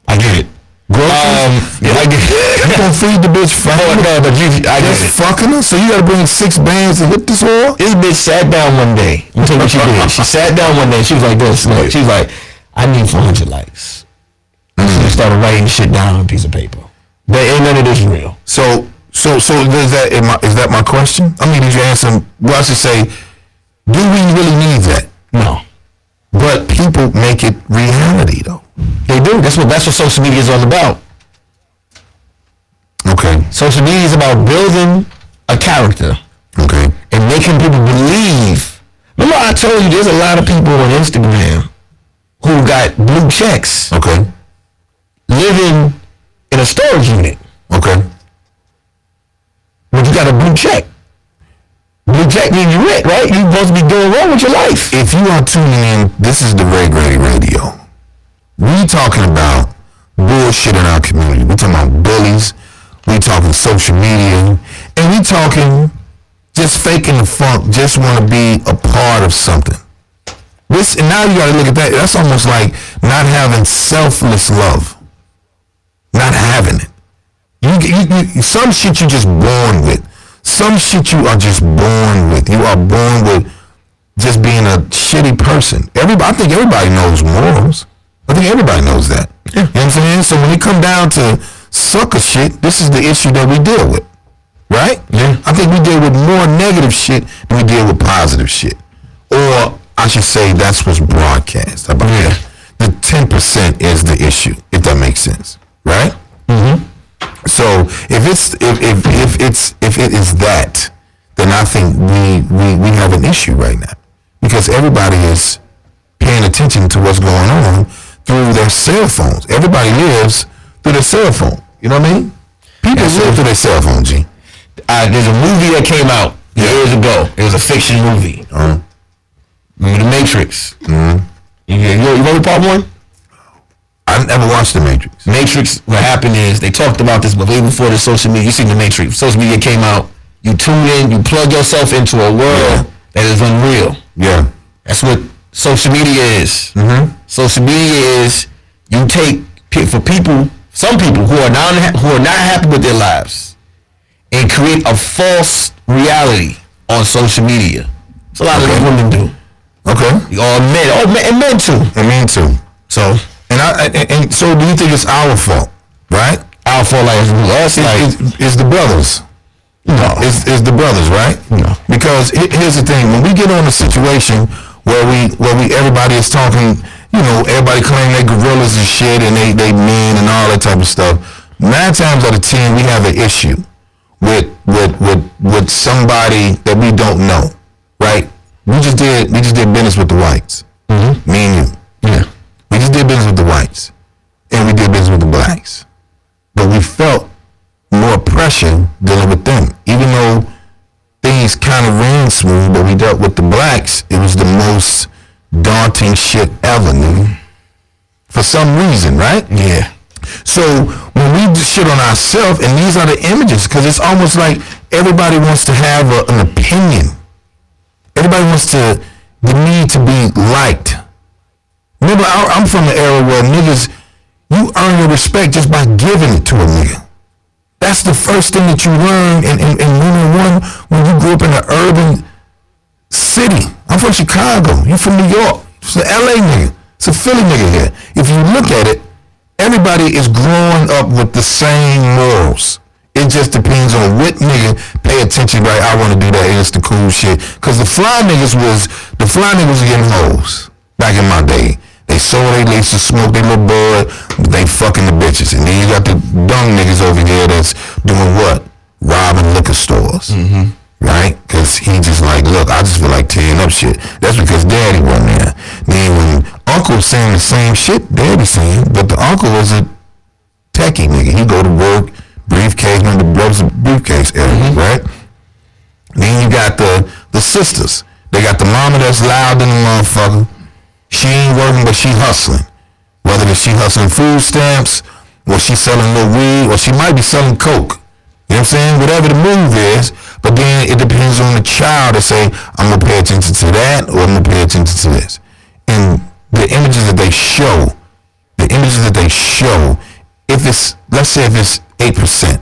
I get it. Yeah, I get it. You gonna feed the bitch $500? But I get it. Fucking her? So you gotta bring 6 bands to hit this whore? This bitch sat down one day. Let me tell you what she did. She sat down one day and she was like this. She was like, I need 400 likes. She started writing shit down on a piece of paper. There ain't none of this real. So is that my question? I mean, did you answer? Well, I should say, do we really need that? No. But people make it reality, though. They do. That's what social media is all about. Okay. Social media is about building a character. Okay. And making people believe. Remember I told you there's a lot of people on Instagram who got blue checks. Okay. Living in a storage unit. Okay. But you got a blue check. Blue check means you're rich, right? You're supposed to be doing well with your life. If you are tuning in, this is the Grady Radio. We talking about bullshit in our community. We talking about bullies. We talking social media. And we talking just faking the funk, just want to be a part of something. This, and now you got to look at that. That's almost like not having selfless love. Not having it. You some shit you just born with. Some shit you are just born with. You are born with just being a shitty person. I think everybody knows morals. I think everybody knows that. Yeah. You know what I'm saying? So when it come down to sucker shit, this is the issue that we deal with. Right? Yeah. I think we deal with more negative shit than we deal with positive shit. Or I should say that's what's broadcast about that. The 10% is the issue, if that makes sense. Right? Mm-hmm. So if it is that, then I think we have an issue right now, because everybody is paying attention to what's going on through their cell phones. Everybody lives through their cell phone. You know what I mean? People live through their cell phone, G. There's a movie that came out years ago. It was a fiction movie. Remember The Matrix? Mm-hmm. You remember part one? I never watched The Matrix. Matrix, what happened is, they talked about this, but way before the social media, you seen The Matrix. Social media came out, you tune in, you plug yourself into a world that is unreal. Yeah. That's what social media is. Mm-hmm. Social media is, you take, for people, some people who are not happy with their lives, and create a false reality on social media. It's a lot of what women do. Okay. Or men, and men too. And men too. So, and so do you think it's our fault, right? our fault, like us, It's the brothers. no. It's the brothers, right? No. Because here's the thing: when we get on a situation where everybody is talking, everybody claim they gorillas and shit, and they mean and all that type of stuff. 9 times out of 10, we have an issue with somebody that we don't know, right? We just did business with the whites. Mm-hmm. Me and you. Yeah. We just did business with the whites, and we did business with the blacks. But we felt more pressure dealing with them, even though things kind of ran smooth. But we dealt with the blacks. It was the most daunting shit ever, nigga. For some reason, right? Yeah. So when we shit on ourselves, and these are the images, because it's almost like everybody wants to have an opinion. Everybody wants the need to be liked. Remember, I'm from the era where niggas, you earn your respect just by giving it to a nigga. That's the first thing that you learn in 101 when you grew up in an urban city. I'm from Chicago. You from New York. It's an LA nigga. It's a Philly nigga here. If you look at it, everybody is growing up with the same morals. It just depends on what nigga pay attention, right? I want to do that. It's the cool shit. Because the fly niggas was getting hoes back in my day. They sold their leases, smoked their little bud, they fucking the bitches. And then you got the dumb niggas over here that's doing what? Robbing liquor stores. Mm-hmm. Right? Because he just like, look, I just feel like tearing up shit. That's because daddy wasn't there. Then when uncle was saying the same shit daddy saying, but the uncle was a techie nigga. He go to work, briefcase, remember the brothers briefcase area, mm-hmm. right? Then you got the sisters. They got the mama that's loud than the motherfucker. She ain't working, but she hustling. Whether it's she hustling food stamps, or she selling a little weed, or she might be selling coke. You know what I'm saying? Whatever the move is, but then it depends on the child to say, I'm gonna pay attention to that, or I'm gonna pay attention to this. And the images that they show, if it's, let's say if it's 8%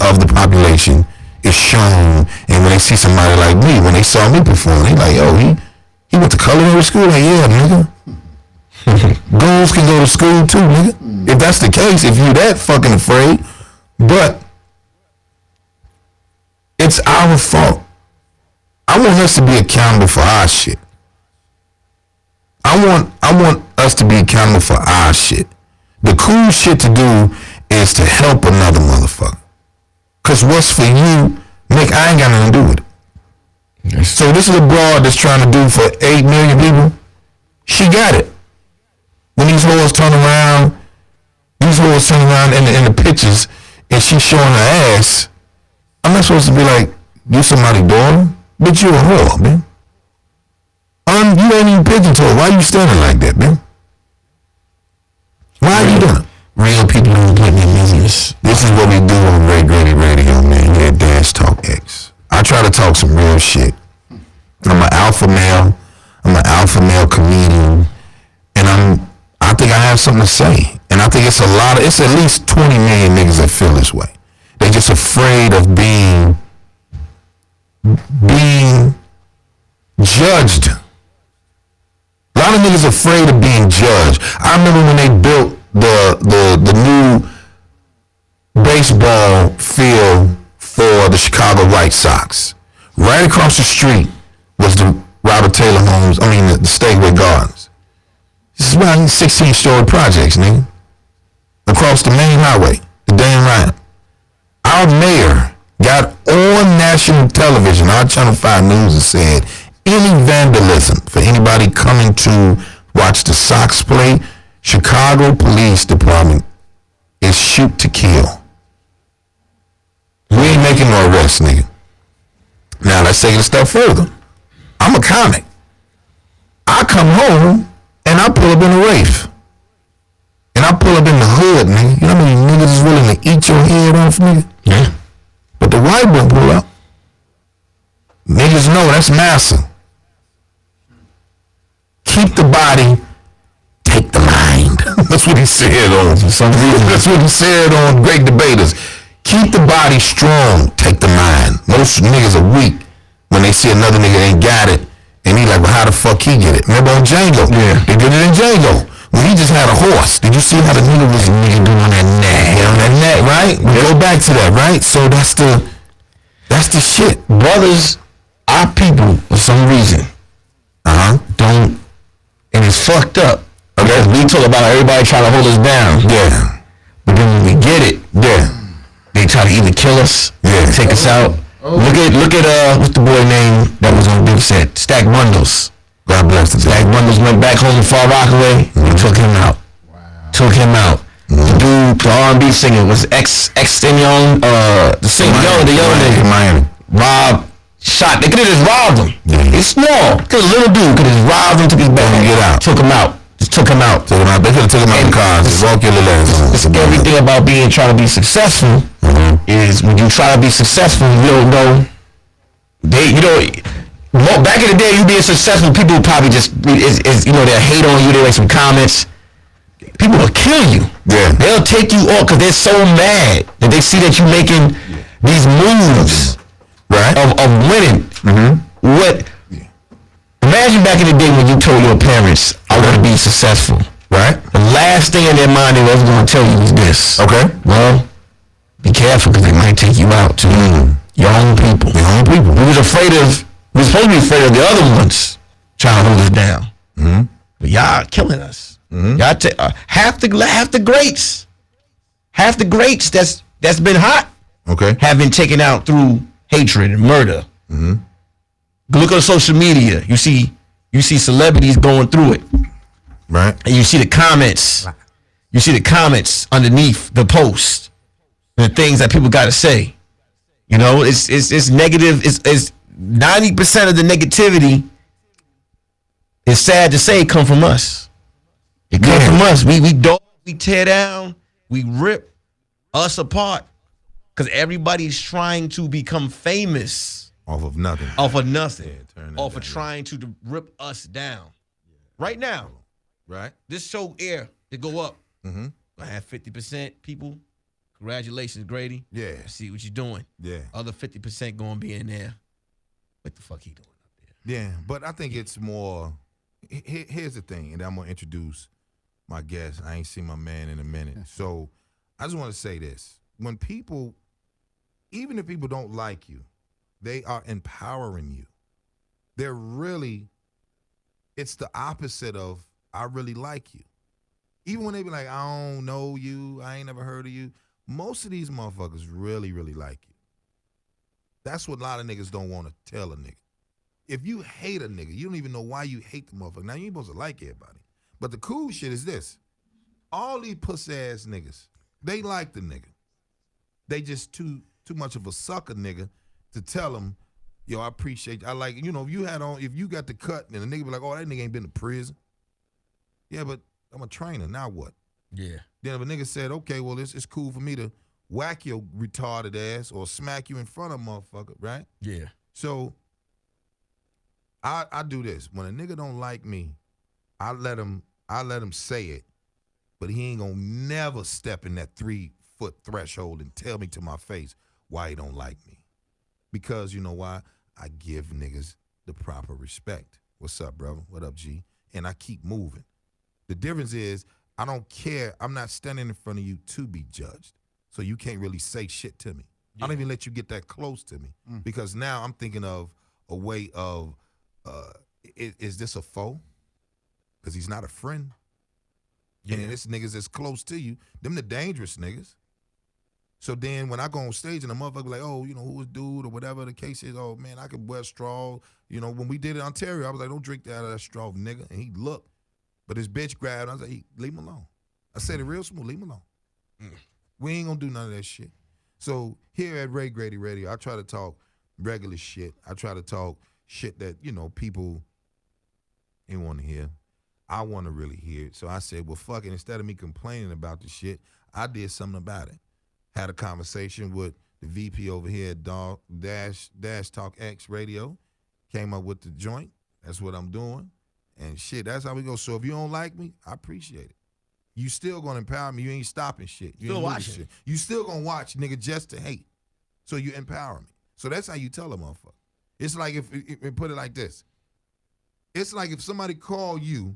of the population is shown, and when they see somebody like me, when they saw me perform, they like, yo, he went to culinary school? Like, yeah, nigga. Girls can go to school too, nigga. If that's the case, if you that fucking afraid. But it's our fault. I want us to be accountable for our shit. I want us to be accountable for our shit. The cool shit to do is to help another motherfucker. Cause what's for you, Nick, I ain't got nothing to do with it. Yes. So this is a broad that's trying to do for 8 million people. She got it. When these hoes turn around in the pictures and she's showing her ass, I'm not supposed to be like, you somebody's daughter? Bitch, you a whore, man. You ain't even pigeon-toed. Why you standing like that, man? Why are you doing it? Real people don't put in their business. This is what we do on Grady Radio, man. Here at Dash Talk X. I try to talk some real shit. I'm an alpha male. I'm an alpha male comedian. And I think I have something to say. And I think it's at least 20 million niggas that feel this way. They're just afraid of being judged. A lot of niggas afraid of being judged. I remember when they built the new baseball field for the Chicago White Sox. Right across the street was the Robert Taylor Homes, the Stateway Gardens. This is about 16-story projects, nigga. Across the main highway, the damn right. Our mayor got on national television, our Channel 5 News, and said, any vandalism for anybody coming to watch the Sox play, Chicago Police Department is shoot to kill. We ain't making no arrests, nigga. Now let's take it a step further. I'm a comic. I come home and I pull up in a Wraith. And I pull up in the hood, nigga. You know how many niggas is willing to eat your head off, nigga? Yeah. But the white boy pull up. Niggas know that's massa. Keep the body, take the mind. That's what he said on some reason. That's what he said on Great Debaters. Keep the body strong, take the mind. Most niggas are weak when they see another nigga ain't got it, and he like, well, how the fuck he get it? Remember on Django? Yeah. They did it in Django. When he just had a horse. Did you see how the nigga was doing that neck? On that neck, right? We go back to that, right? So that's the shit. Brothers, our people, for some reason, don't, and it's fucked up. Okay? We talk about everybody trying to hold us down. Yeah. But then when we get it, they try to either kill us, take us out. Look at what's the boy name that was on Big Set? Stack Bundles. God bless him. Stack Bundles went back home to Far Rockaway and took him out. Wow. Took him out. The dude, the R&B singer was ex-Young, the singer, the young nigga. Miami. Rob shot. They could have just robbed him. Yeah. He's small. Cause a little dude could have just robbed him, took his bag and get out. Took him out. Just took him out. Took him out. They could have took him out in the car. Just walk your little ass. Everything about trying to be successful is when you try to be successful, you don't know. Back in the day, you being successful, people probably just they'll hate on you. They make some comments. People will kill you. Yeah. They'll take you off because they're so mad that they see that you're making these moves, right? Of winning. What? Imagine back in the day when you told your parents, "I want to be successful." Right. The last thing in their mind they was going to tell you was this. Okay. Well, be careful because they might take you out too. Your own people. Your own people. We was supposed to be afraid of the other ones trying to hold us down. But y'all killing us. Y'all half the greats that's been hot. Okay. Have been taken out through hatred and murder. Look on social media. You see celebrities going through it. Right. And you see the comments. You see the comments underneath the post. The things that people got to say. You know, it's negative. It's 90% of the negativity, it's sad to say, come from us. It comes from us. We tear down, we rip us apart because everybody's trying to become famous off of nothing. Off of trying to rip us down. Right now, right? This show air to go up. I have 50% people. Congratulations, Grady. Yeah. I see what you're doing. Yeah. Other 50% gonna be in there. What the fuck he doing up there? Yeah, but I think it's more. Here's the thing, and I'm gonna introduce my guest. I ain't seen my man in a minute, so I just want to say this: when people, even if people don't like you, they are empowering you. They're really it's the opposite of I really like you. Even when they be like, I don't know you, I ain't never heard of you. Most of these motherfuckers really, really like you. That's what a lot of niggas don't want to tell a nigga. If you hate a nigga, you don't even know why you hate the motherfucker. Now, you ain't supposed to like everybody. But the cool shit is this. All these pussy-ass niggas, they like the nigga. They just too much of a sucker nigga to tell them, yo, I appreciate you. I like, if you got the cut and the nigga be like, oh, that nigga ain't been to prison. Yeah, but I'm a trainer. Now what? Yeah. Then if a nigga said, okay, well, it's cool for me to whack your retarded ass or smack you in front of a motherfucker, right? Yeah. So I do this. When a nigga don't like me, I let him say it, but he ain't gonna never step in that 3-foot threshold and tell me to my face why he don't like me. Because you know why? I give niggas the proper respect. What's up, brother? What up, G? And I keep moving. The difference is I don't care. I'm not standing in front of you to be judged. So you can't really say shit to me. Yeah. I don't even let you get that close to me. Because now I'm thinking of a way of, is this a foe? Because he's not a friend. Yeah. And this niggas that's close to you, them the dangerous niggas. So then when I go on stage and the motherfucker be like, oh, who was dude or whatever the case is, oh man, I could wear straw. When we did it in Ontario, I was like, don't drink out of that straw, nigga. And he looked. But his bitch grabbed, I was like, hey, leave him alone. I said it real smooth, leave him alone. We ain't gonna do none of that shit. So here at Grady Radio, I try to talk regular shit. I try to talk shit that, people ain't want to hear. I want to really hear it. So I said, well, fuck it. Instead of me complaining about the shit, I did something about it. Had a conversation with the VP over here at Dash Talk X Radio. Came up with the joint. That's what I'm doing. And shit, that's how we go. So if you don't like me, I appreciate it. You still gonna empower me. You ain't stopping shit. You still watching. Shit. You still gonna watch, nigga, just to hate. So you empower me. So that's how you tell a motherfucker. It's like if put it like this. It's like if somebody call you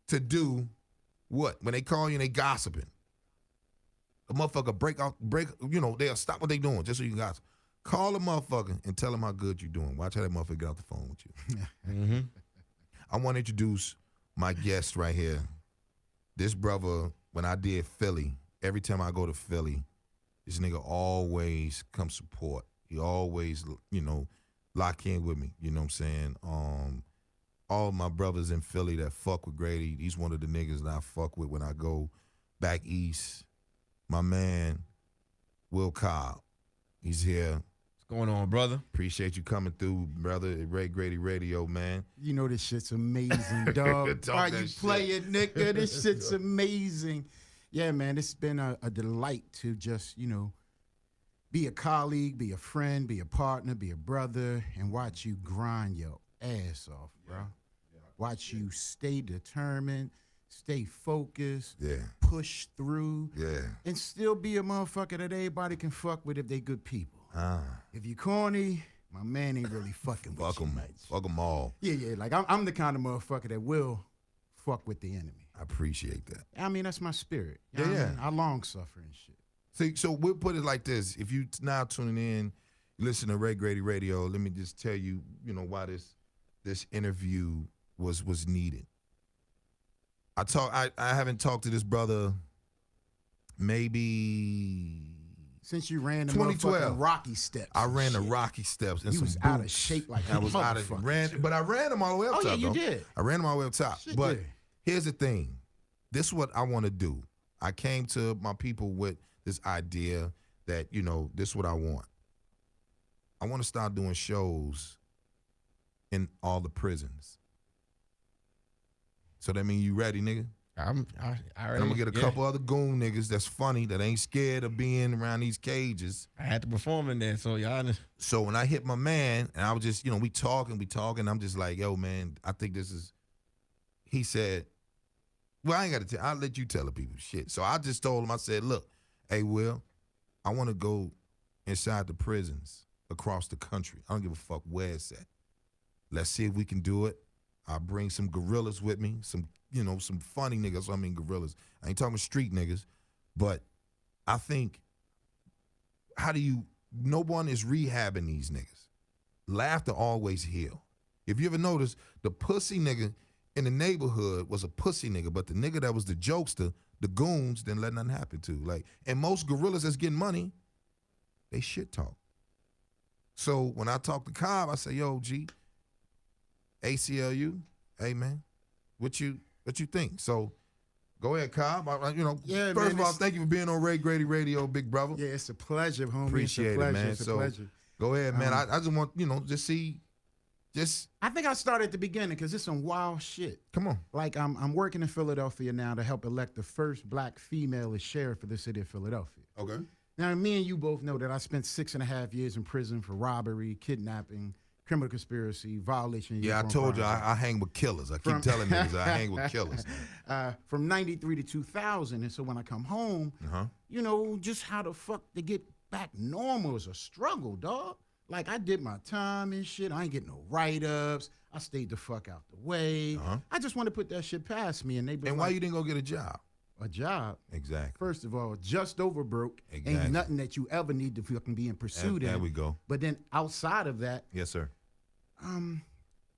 to do what? When they call you and they gossiping. The motherfucker they'll stop what they doing just so you can gossip. Call a motherfucker and tell him how good you doing. Watch how that motherfucker get off the phone with you. Mm-hmm. I want to introduce my guest right here. This brother, when I did Philly, every time I go to Philly, this nigga always come support. He always, lock in with me. You know what I'm saying? All my brothers in Philly that fuck with Grady, he's one of the niggas that I fuck with when I go back east. My man, Will Cobb, he's here. What's going on, brother? Appreciate you coming through, brother, at Grady Radio, man. You know this shit's amazing, dog. Why you play it, nigga? This shit's amazing. Yeah, man, it's been a delight to just, be a colleague, be a friend, be a partner, be a brother, and watch you grind your ass off, bro. Yeah. Watch you stay determined, stay focused, push through, and still be a motherfucker that everybody can fuck with if they good people. If you corny, my man ain't really fucking with you, mate. Fuck them all. Yeah, like I'm the kind of motherfucker that will fuck with the enemy. I appreciate that. I mean, that's my spirit. I long suffer and shit. See, so we'll put it like this. If you now tuning in, you listen to Grady Radio, let me just tell you, why this interview was needed. I haven't talked to this brother maybe since you ran the 2012 Rocky Steps. I ran the Rocky Steps and he some was boots. Out of shape like I was out of but I ran them all the way up top. Oh yeah, you did. I ran them all the way up top. Shit, but here's the thing. This is what I want to do. I came to my people with this idea that, this is what I want. I want to start doing shows in all the prisons. So that mean you ready, nigga? I already, I'm gonna get a couple other goon niggas that's funny, that ain't scared of being around these cages. I had to perform in there, so y'all. So when I hit my man, and I was just, we talking, I'm just like, yo, man, I think this is. He said, well, I ain't got to tell. I'll let you tell the people shit. So I just told him, I said, look, hey, Will, I want to go inside the prisons across the country. I don't give a fuck where it's at. Let's see if we can do it. I'll bring some gorillas with me, some funny niggas. I mean gorillas. I ain't talking street niggas, but I think, no one is rehabbing these niggas. Laughter always heal. If you ever notice, the pussy nigga in the neighborhood was a pussy nigga, but the nigga that was the jokester, the goons, didn't let nothing happen to. Like, and most gorillas that's getting money, they shit talk. So when I talk to Cobb, I say, yo, G, ACLU, hey man, what you think? So go ahead, Cobb. Yeah, first man, of all, thank you for being on Grady Radio, big brother. Yeah, it's a pleasure, homie. Appreciate it's a pleasure. it, man. It's a So pleasure. go ahead, man. I just want, just see, I think I started at the beginning because it's some wild shit. come on. Like I'm working in Philadelphia now to help elect the first black female as sheriff for the city of Philadelphia. Okay. Now, me and you both know that I spent 6.5 years in prison for robbery, kidnapping, criminal conspiracy, violation of Yeah, I uniform told you crimes. I hang with killers. I keep telling niggas I hang with killers. From 93 to 2000. And so when I come home, just how the fuck to get back normal is a struggle, dog. Like, I did my time and shit. I ain't getting no write-ups. I stayed the fuck out the way. I just want to put that shit past me. And they And why you didn't go get a job? A job? Exactly. First of all, just over broke. Exactly. Ain't nothing that you ever need to fucking be in pursuit There in. we go. But then outside of that, Yes, sir.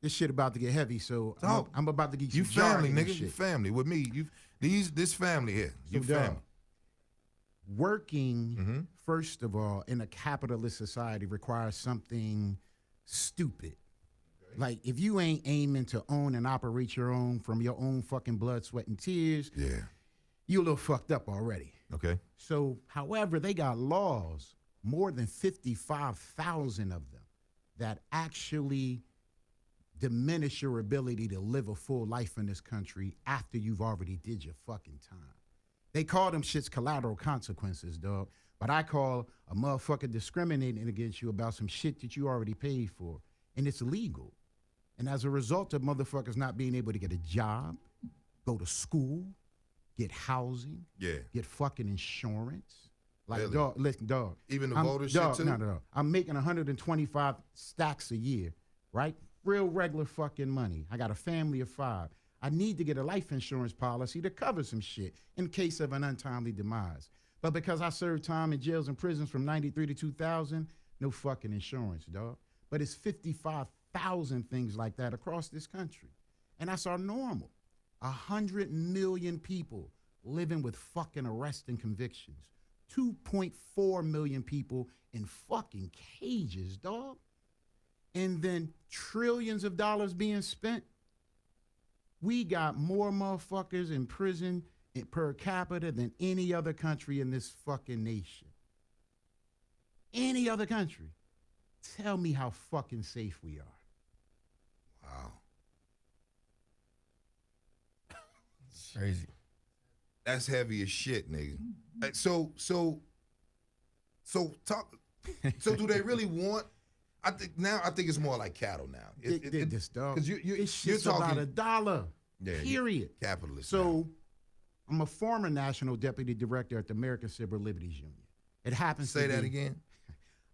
this shit about to get heavy. So Dog, I'm about to get You some family, jargon and nigga. You shit. family with me. This family here. You So, dog, family. working, first of all, in a capitalist society requires something stupid. Like, if you ain't aiming to own and operate your own from your own fucking blood, sweat, and tears, Yeah. you a little fucked up already. Okay. So, however, they got laws, more than 55,000 of them, that actually diminish your ability to live a full life in this country after you've already did your fucking time. They call them shits collateral consequences, dog. But I call a motherfucker discriminating against you about some shit that you already paid for. And it's illegal. And as a result of motherfuckers not being able to get a job, go to school, get housing, Yeah. get fucking insurance. Like, Really? dog, listen, dog. Even the I'm- voter dog, shit too? No. I'm making 125 stacks a year, right? Real regular fucking money. I got a family of 5. I need to get a life insurance policy to cover some shit in case of an untimely demise. But because I served time in jails and prisons from 93 to 2000, no fucking insurance, dog. But it's 55,000 things like that across this country. And that's our normal. 100 million people living with fucking arrest and convictions. 2.4 million people in fucking cages, dog. And then trillions of dollars being spent. We got more motherfuckers in prison per capita than any other country in this fucking nation. Any other country. Tell me how fucking safe we are. Wow. Crazy. That's heavy as shit, nigga. So talk. So do they really want? I think it's more like cattle now. This dog. Because you're It's shit's about $1. Yeah, Period. capitalist. So I'm a former national deputy director at the American Civil Liberties Union. It happens say to that be- again.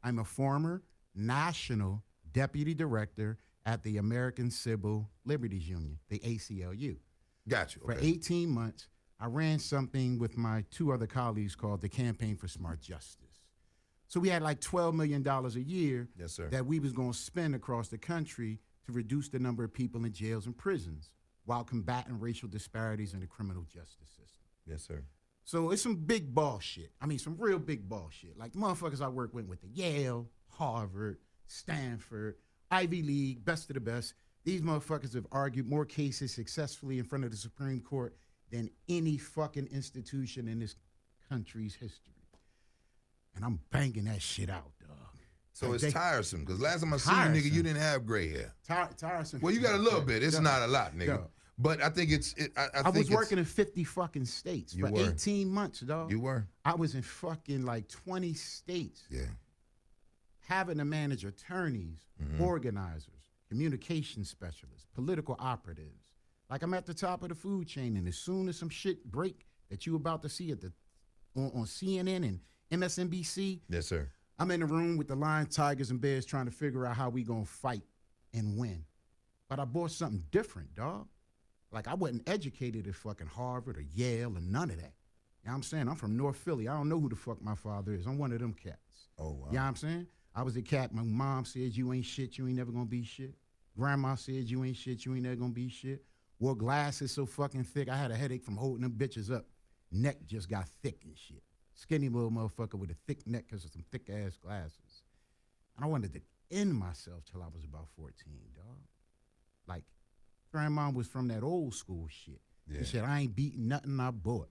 I'm a former national deputy director at the American Civil Liberties Union, the ACLU. Got you. For Okay. 18 months, I ran something with my 2 other colleagues called the Campaign for Smart Justice. So we had like $12 million a year Yes, sir. that we was going to spend across the country to reduce the number of people in jails and prisons while combating racial disparities in the criminal justice system. Yes, sir. So it's some big ball shit. I mean, some real big ball shit. Like the motherfuckers I work with the Yale, Harvard, Stanford, Ivy League, best of the best. These motherfuckers have argued more cases successfully in front of the Supreme Court than any fucking institution in this country's history. And I'm banging that shit out, dog. So Like it's they- tiresome because last time I seen you, nigga, Tiresome. you didn't have gray hair. Tiresome. Well, you got a little bit. It's Dog. not a lot, nigga. Dog. But I think it's. I I think was it's- working in 50 fucking states You for were. 18 months, dog. You were. I was in fucking like 20 states. Yeah. Having to manage attorneys, organizers, communication specialists, political operatives. Like I'm at the top of the food chain, and as soon as some shit break that you about to see on CNN and MSNBC, Yes, sir. I'm in the room with the lions, tigers, and bears trying to figure out how we gonna fight and win. But I bought something different, dog. Like I wasn't educated at fucking Harvard or Yale or none of that. You know what I'm saying? I'm from North Philly. I don't know who the fuck my father is. I'm one of them cats. Oh, wow. You know what I'm saying? I was a cat. My mom said, you ain't shit. You ain't never gonna be shit. Grandma said, you ain't shit. You ain't never gonna be shit. Wore glasses so fucking thick. I had a headache from holding them bitches up. Neck just got thick and shit. Skinny little motherfucker with a thick neck because of some thick ass glasses. And I wanted to end myself till I was about 14, dog. Like, grandma was from that old school shit. Yeah. She said, I ain't beating nothing I bought.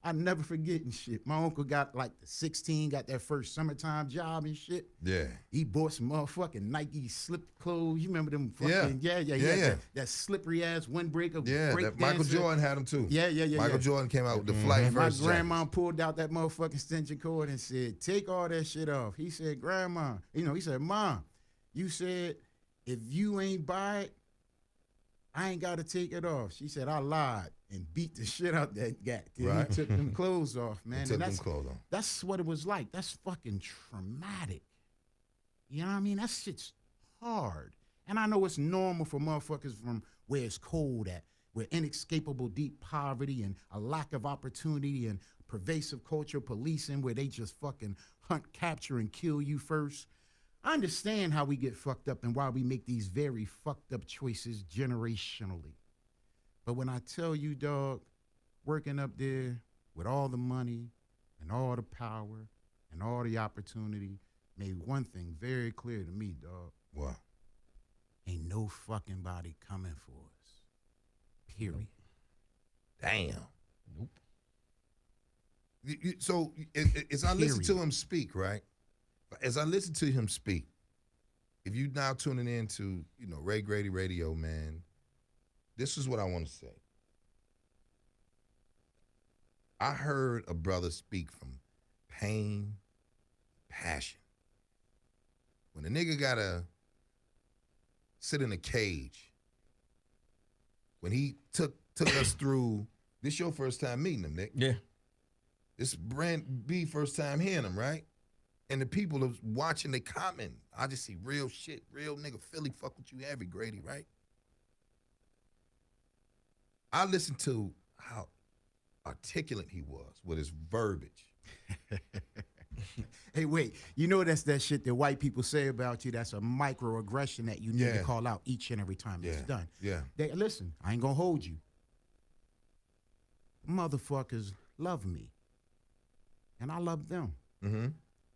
I never forgetting shit. My uncle got like the 16, got that first summertime job and shit. Yeah. He bought some motherfucking Nike slip clothes. You remember them fucking, Yeah. That slippery ass windbreaker. Yeah, break that Michael dancer. Jordan had them too. Yeah. Michael Jordan came out with the flight And my versus grandma pulled out that motherfucking extension cord and said, take all that shit off. He said, Grandma, he said, Mom, you said if you ain't buy it, I ain't got to take it off. She said, I lied and beat the shit out that guy. Right. He took them clothes off, man. Took And them clothes off. that's what it was like. That's fucking traumatic. You know what I mean? That shit's hard. And I know it's normal for motherfuckers from where it's cold at, where inescapable deep poverty and a lack of opportunity and pervasive culture policing where they just fucking hunt, capture, and kill you first. I understand how we get fucked up and why we make these very fucked up choices generationally. But when I tell you, dog, working up there with all the money and all the power and all the opportunity made one thing very clear to me, dog. What? Ain't no fucking body coming for us. Period. Damn. Nope. So as I listen to him speak, right? As I listen to him speak, if you now tuning in to, Ray Grady Radio, man, this is what I want to say. I heard a brother speak from pain, passion. When a nigga gotta sit in a cage, when he took us through, this your first time meeting him, Nick. Yeah. This Brand B first time hearing him, right? And the people are watching, they comment. I just see real shit, real nigga Philly fuck with you heavy, Grady, right? I listened to how articulate he was with his verbiage. Hey, wait. You know that's that shit that white people say about you. That's a microaggression that you need to call out each and every time it's done. Yeah. Listen, I ain't gonna hold you. Motherfuckers love me. And I love them. Mm-hmm.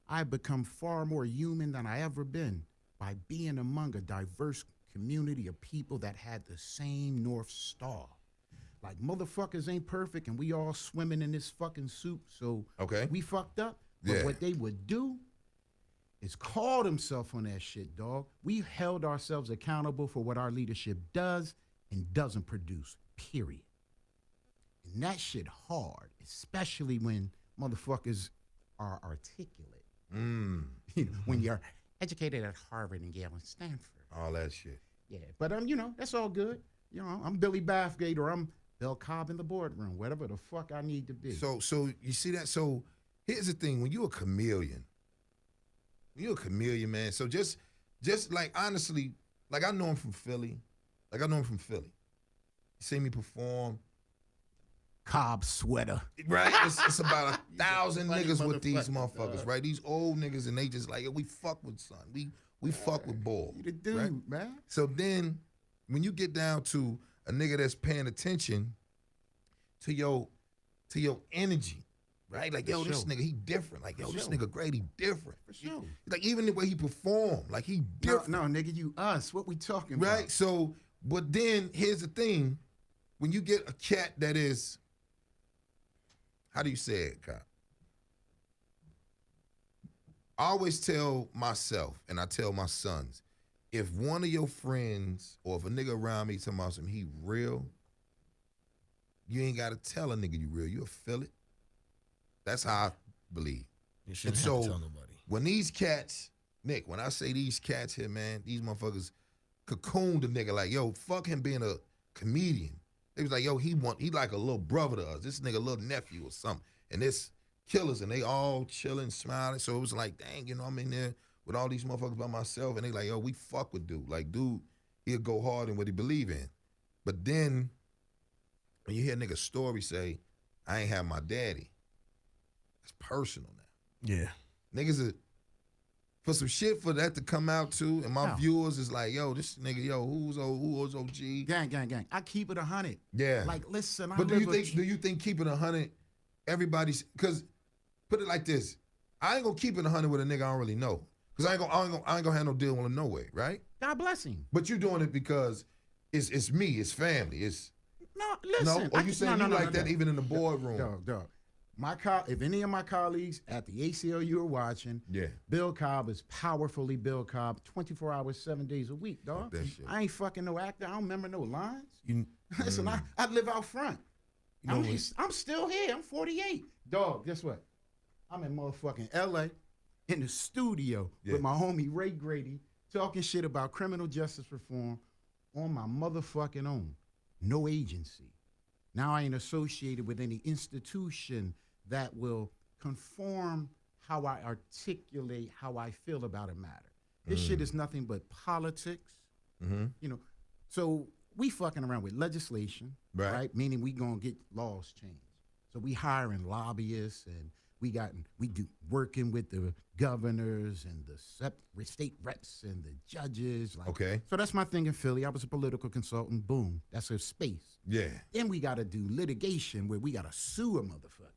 I've become far more human than I ever been by being among a diverse community of people that had the same North Star. Like, motherfuckers ain't perfect and we all swimming in this fucking soup, so we fucked up. But what they would do is call themselves on that shit, dog. We held ourselves accountable for what our leadership does and doesn't produce, period. And that shit hard, especially when motherfuckers are articulate. When you're educated at Harvard and Yale and Stanford. All that shit. Yeah, but that's all good. I'm Billy Bathgate or I'm Bill Cobb in the boardroom, whatever the fuck I need to be. So you see that? So here's the thing: when you're a chameleon, man. So just like honestly, like I know him from Philly. You see me perform. Cobb sweater. Right? It's about 1,000 funny niggas with these motherfucker, motherfuckers, right? These old niggas, and they just like, we fuck with son. We fuck with ball. You the dude, right? man. So then when you get down to a nigga that's paying attention to your energy, right? Like, yo, this nigga, he different. Like, yo, this nigga Grady different. For sure. Like, even the way he performed, like, he different. No, nigga, you us. What we talking about? Right? So, but then here's the thing. When you get a cat that is, how do you say it, Kyle? I always tell myself, and I tell my sons, if one of your friends or if a nigga around me talking about something, he real, you ain't got to tell a nigga you real. You'll feel it. That's how I believe. You shouldn't And have to so tell nobody. when these cats, Nick, when I say these cats here, man, these motherfuckers cocooned the nigga like, yo, fuck him being a comedian. They was like, yo, he like a little brother to us. This nigga a little nephew or something. And this killers, and they all chilling, smiling. So it was like, dang, I'm in there with all these motherfuckers by myself. And they like, yo, we fuck with dude. Like, dude, he'll go hard in what he believe in. But then when you hear a nigga's story say, I ain't have my daddy, it's personal now. Yeah. Niggas are for some shit for that to come out too, and my viewers is like, yo, this nigga, yo, who's OG? Gang. I keep it 100. Yeah. Like, listen, But do you think keeping 100, everybody's, because put it like this, I ain't gonna keep it 100 with a nigga I don't really know, because I ain't gonna have no deal with him no way, right? God bless him. But you doing it because it's me, it's family, it's No, listen. no. Or you saying you like that even in the boardroom? Dog. If any of my colleagues at the ACLU are watching, Bill Cobb is powerfully Bill Cobb, 24 hours, 7 days a week, dog. That shit. I ain't fucking no actor. I don't remember no lines. Listen, I live out front. I'm still here. I'm 48. Dog, guess what? I'm in motherfucking LA in the studio with my homie Ray Grady talking shit about criminal justice reform on my motherfucking own. No agency. Now I ain't associated with any institution that will conform how I articulate how I feel about a matter. This shit is nothing but politics. You know, so we fucking around with legislation, right? Meaning we gonna get laws changed. So we hiring lobbyists and we do working with the governors and the state reps and the judges. Like, okay. So that's my thing in Philly. I was a political consultant. Boom. That's a space. Yeah. Then we got to do litigation where we got to sue a motherfucker.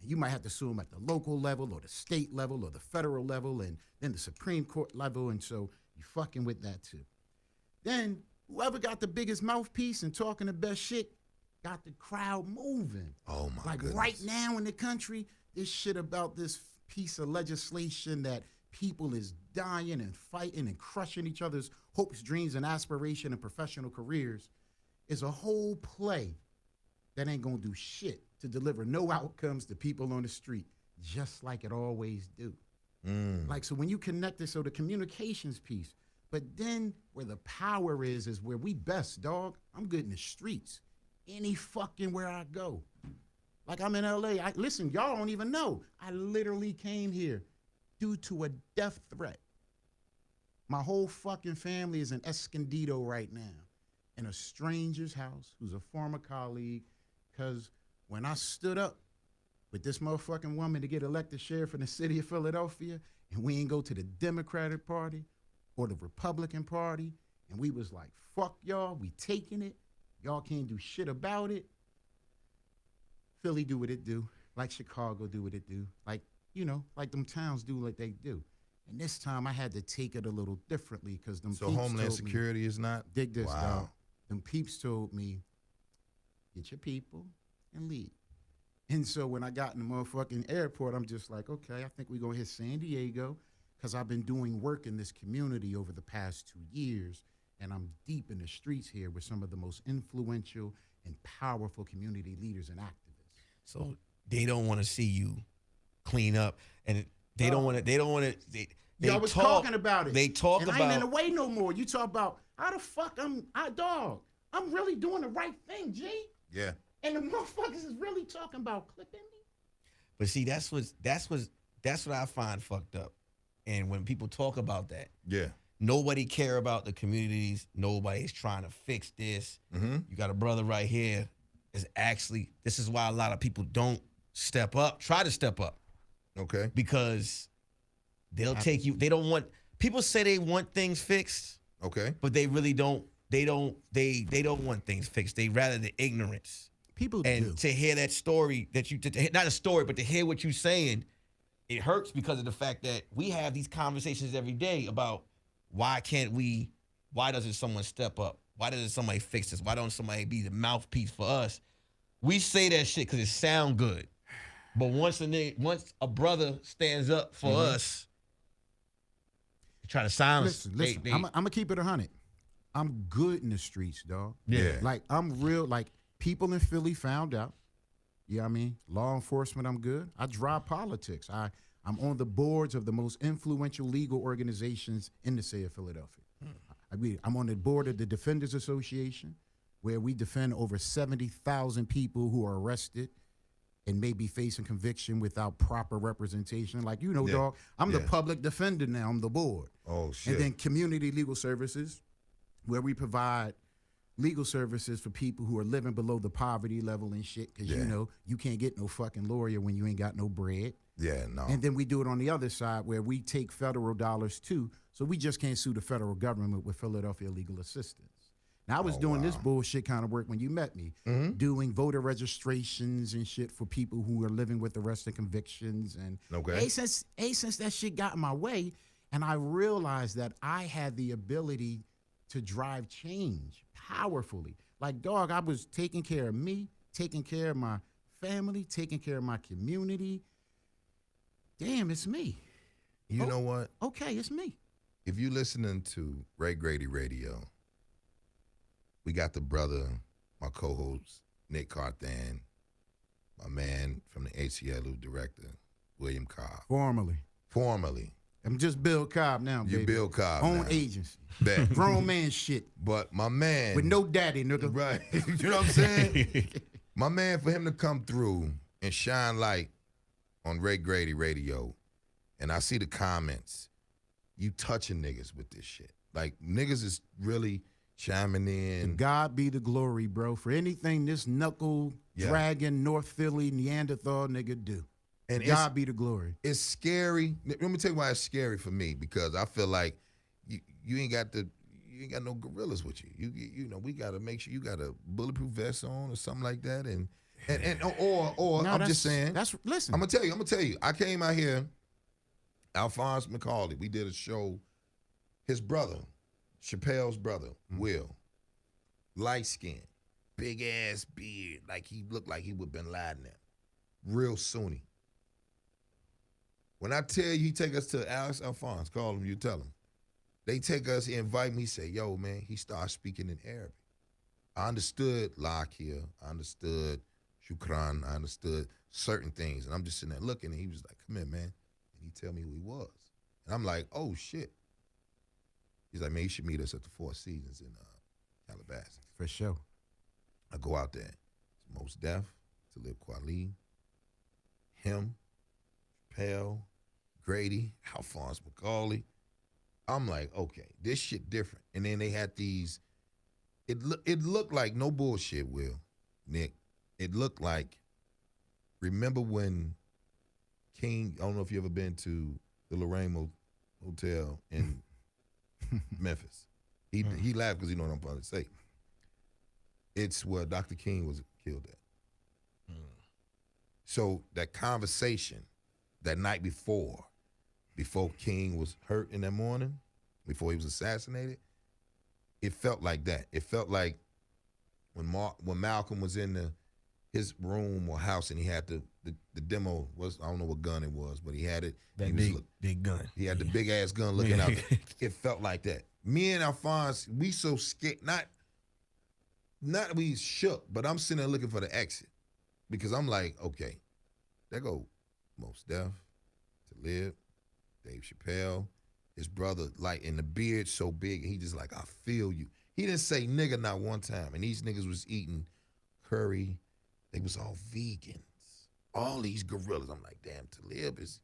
And you might have to sue him at the local level or the state level or the federal level and then the Supreme Court level. And so you fucking with that too. Then whoever got the biggest mouthpiece and talking the best shit got the crowd moving. Oh my goodness. Right now in the country, this shit about this piece of legislation that people is dying and fighting and crushing each other's hopes, dreams, and aspiration and professional careers is a whole play that ain't gonna do shit to deliver no outcomes to people on the street, just like it always do. Like, so when you connect it, so the communications piece, but then where the power is where we best, dog. I'm good in the streets, any fucking where I go. Like, I'm in LA. Listen, y'all don't even know. I literally came here due to a death threat. My whole fucking family is in Escondido right now in a stranger's house who's a former colleague, because when I stood up with this motherfucking woman to get elected sheriff in the city of Philadelphia, and we ain't go to the Democratic Party or the Republican Party, and we was like, fuck y'all, we taking it. Y'all can't do shit about it. Philly do what it do, like Chicago do what it do, like, you know, like them towns do what they do. And this time I had to take it a little differently because them So peeps Homeland told me, Security is not? dig this, Wow. dog. Them peeps told me, get your people and leave. And so when I got in the motherfucking airport, I'm just like, okay, I think we're going to hit San Diego because I've been doing work in this community over the past 2 years, and I'm deep in the streets here with some of the most influential and powerful community leaders and activists. So they don't want to see you clean up, and they don't want to. Y'all was talking about it. They talk and about. I ain't in the way no more. You talk about how the fuck I'm really doing the right thing, G. Yeah. And the motherfuckers is really talking about clipping me. But see, that's what I find fucked up. And when people talk about that, Yeah. nobody care about the communities. Nobody's trying to fix this. You got a brother right here. This is why a lot of people don't step up. Try to step up. Okay. Because they'll take you. They don't want. People say they want things fixed. Okay. But they really don't. They don't want things fixed. They rather the ignorance. People And do. to hear that story that not a story, but to hear what you're saying, it hurts because of the fact that we have these conversations every day about why doesn't someone step up? Why doesn't somebody fix this? Why don't somebody be the mouthpiece for us? We say that shit because it sound good. But once a brother stands up for us, they try to silence. Listen. I'm gonna keep it 100. I'm good in the streets, dog. Yeah. Like, I'm real. Like, people in Philly found out. You know what I mean? Law enforcement, I'm good. I drive politics. I'm on the boards of the most influential legal organizations in the city of Philadelphia. I'm on the board of the Defenders Association, where we defend over 70,000 people who are arrested and may be facing conviction without proper representation. Like, you know, dog, I'm the public defender now. I'm the board. Oh, shit. And then Community Legal Services, where we provide legal services for people who are living below the poverty level and shit, because you know you can't get no fucking lawyer when you ain't got no bread. Yeah, no. And then we do it on the other side where we take federal dollars too, so we just can't sue the federal government with Philadelphia legal assistance. Now I was doing this bullshit kind of work when you met me, doing voter registrations and shit for people who are living with arrested convictions. And since that shit got in my way, and I realized that I had the ability to drive change powerfully. Like, dog, I was taking care of me, taking care of my family, taking care of my community. Damn, it's me. You know what? Okay, it's me. If you listening to Grady Radio, we got the brother, my co-host, Nick Carthan, my man from the ACLU director, William Cobb. Formerly. I'm just Bill Cobb now, baby. You Bill Cobb Own now. agency. Bet. Grown man shit. But my man. With no daddy, nigga. Right. You know what I'm saying? My man, for him to come through and shine light on Grady Radio, and I see the comments, you touching niggas with this shit. Like, niggas is really chiming in. To God be the glory, bro, for anything this knuckle dragon North Philly Neanderthal nigga do. And God be the glory. It's scary. Let me tell you why it's scary for me, because I feel like you ain't got no gorillas with you. You know, we gotta make sure you got a bulletproof vest on or something like that, or no, I'm just saying. Listen. I'm gonna tell you. I came out here, Alphonse McCauley. We did a show. His brother, Chappelle's brother, Will, light skin, big ass beard, like he looked like he would been Laden there, real Sunni. When I tell you, he take us to Alex Alphonse, call him, you tell him. They take us, he invite me, he say, yo, man, he starts speaking in Arabic. I understood Lakia, I understood Shukran, I understood certain things. And I'm just sitting there looking, and he was like, come here, man. And he tell me who he was. And I'm like, oh, shit. He's like, man, you should meet us at the Four Seasons in Calabasas. For sure. I go out there. It's Mos Def, Talib Kweli, him, Chappelle, Grady, Alphonse McCauley. I'm like, okay, this shit different. And then they had these, it looked like, no bullshit, Will, Nick. It looked like, remember when King, I don't know if you ever been to the Lorraine Hotel in Memphis. He laughed because he know what I'm about to say. It's where Dr. King was killed at. So that conversation that night before King was hurt in that morning, before he was assassinated, it felt like that. It felt like when Malcolm was in his room or house and he had the demo, I don't know what gun it was, but he had it. That big gun. He had the big ass gun looking out. It felt like that. Me and Alphonse, we so scared, not we shook, but I'm sitting there looking for the exit. Because I'm like, okay, there go Mos Def, Talib, Dave Chappelle, his brother, like, and the beard so big, and he just like, I feel you. He didn't say nigga not one time, and these niggas was eating curry. They was all vegans. All these gorillas. I'm like, damn, Talib is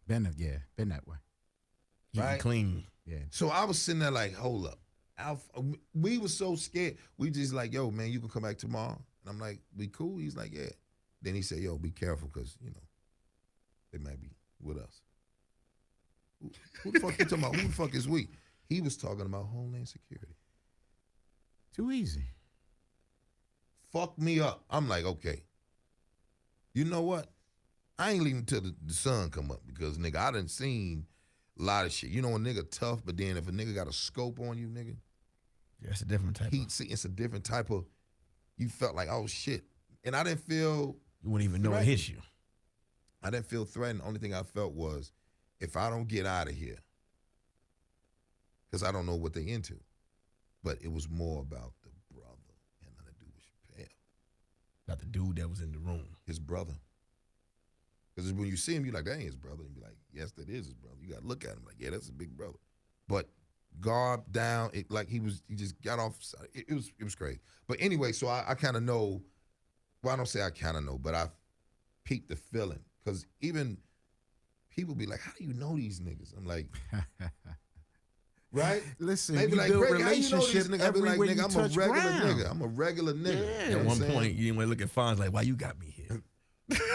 been that way. Right? Clean. Yeah. So I was sitting there like, hold up. We was so scared. We just like, yo, man, you can come back tomorrow. And I'm like, we cool? He's like, yeah. Then he said, yo, be careful, because, you know, they might be with us. Who the fuck you talking about? Who the fuck is we? He was talking about Homeland Security. Too easy. Fuck me up. I'm like, okay. You know what? I ain't leaving till the sun come up, because, nigga, I done seen a lot of shit. You know, a nigga tough, but then if a nigga got a scope on you, nigga. Yeah, it's a different type. It's a different type of, you felt like, oh, shit. And I didn't feel. You wouldn't even know it hit you. I didn't feel threatened. The only thing I felt was, if I don't get out of here, because I don't know what they into. But it was more about the brother, and nothing to do with Chappelle. Not the dude that was in the room. His brother. Because when you see him, you're like, that ain't his brother. And you're like, yes, that is his brother. You got to look at him like, yeah, that's his big brother. But guard down, it like he just got off. It was crazy. But anyway, so I kind of know, well, I don't say I kind of know, but I peeped the feeling. Because even people be like, how do you know these niggas? I'm like, Right? Listen, Maybe you like, build Grady, how you know this relationships nigga? I be like, everywhere nigga, you I'm a touch regular ground. nigga. I'm a regular nigga. Yeah. You know At what one I'm point, saying? you didn't want to look at Fonz like, why you got me here?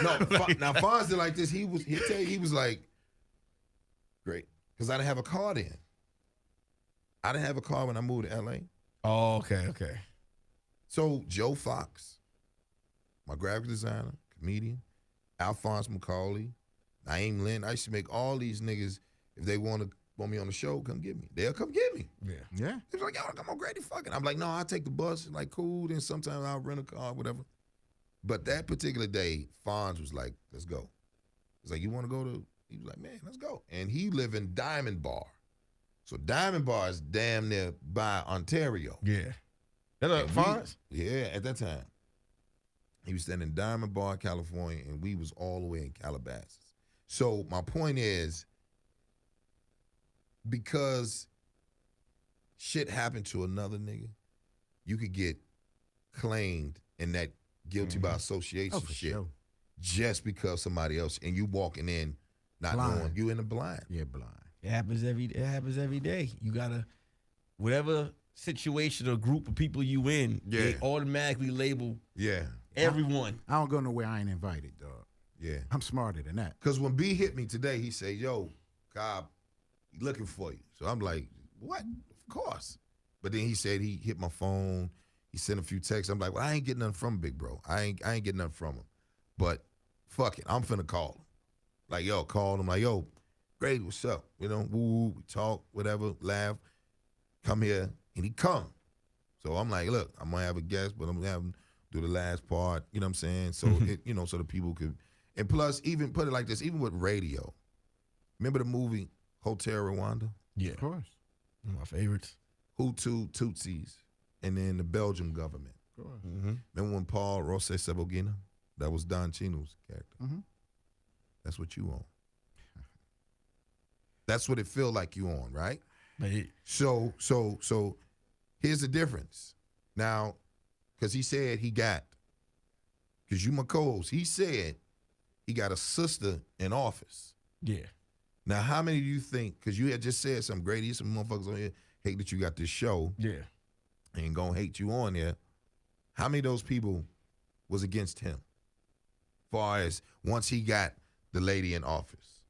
No, now Fonz did like this. He'll tell you, he was like, great. Because I didn't have a car then. I didn't have a car when I moved to LA. Oh, okay. So Joe Fox, my graphic designer, comedian, Alphonse McCauley, Naeem Lynn, I used to make all these niggas, if they want me on the show, come get me. They'll come get me. Yeah. Yeah. They was like, yo, come on, Grady, fucking. I'm like, no, I'll take the bus. Like, cool. Then sometimes I'll rent a car, whatever. But that particular day, Fonz was like, let's go. He's like, you want to go to, he was like, man, let's go. And he lived in Diamond Bar. So Diamond Bar is damn near by Ontario. Yeah. That's Fonz? Yeah, at that time. He was standing in Diamond Bar, California, and we was all the way in Calabasas. So my point is, because shit happened to another nigga, you could get claimed in that guilty by association for shit sure. just because somebody else, and you walking in not Blind. knowing, you in the blind. Yeah, blind. It happens every day. You gotta, whatever situation or group of people you in, they Yeah. automatically label Yeah, everyone. I don't go nowhere I ain't invited, dog. yeah. I'm smarter than that. Because when B hit me today, he said, yo, Cobb, he looking for you. So I'm like, what? Of course. But then he said he hit my phone. He sent a few texts. I'm like, well, I ain't getting nothing from Big Bro. I ain't getting nothing from him. But fuck it, I'm finna call him. Like, yo, call him. Like, yo, Grady, what's up? You know, woo, we talk, whatever, laugh. Come here. And he come. So I'm like, look, I'm gonna have a guest, but I'm gonna have him do the last part. You know what I'm saying? So it, so the people could. And plus, even put it like this, even with radio. Remember the movie Hotel Rwanda? Yeah. Of course. One of my favorites. Hutu, Tutsis, and then the Belgium government. Of course. Remember when Paul Rosé-Sebogina? That was Don Chino's character. Mhm. That's what you on. That's what it feel like you on, right? But So here's the difference. Now, because he said he got, because you my co-host, he said he got a sister in office. yeah. Now, how many do you think, because you had just said something, Grady, some motherfuckers on here hate that you got this show Yeah. and gonna hate you on there. How many of those people was against him? Far as once he got the lady in office.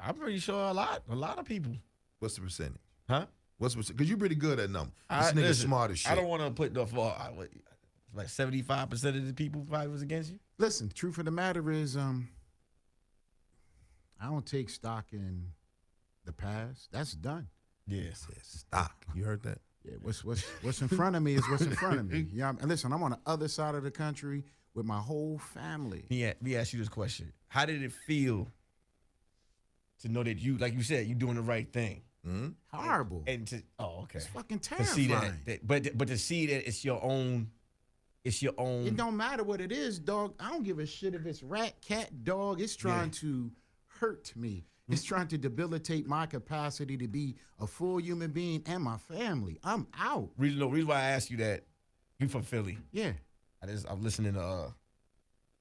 I'm pretty sure a lot of people. What's the percentage? Huh? What's the percentage? Because you pretty good at numbers. This nigga listen, smart as shit. I don't want to put the far. Like 75% of the people probably was against you. Listen, the truth of the matter is, I don't take stock in the past. That's done. Yes. Stock. You heard that? Yeah, what's in front of me is what's in front of me. Yeah, and listen, I'm on the other side of the country with my whole family. Let me ask you this question: how did it feel to know that you, like you said, you doing the right thing? Horrible. And to okay, It's fucking to terrifying. see that but to see that it's your own. It don't matter what it is, dog. I don't give a shit if it's rat, cat, dog. It's trying to hurt me. It's trying to debilitate my capacity to be a full human being and my family. I'm out. Reason why I asked you that, you from Philly. Yeah, I'm listening to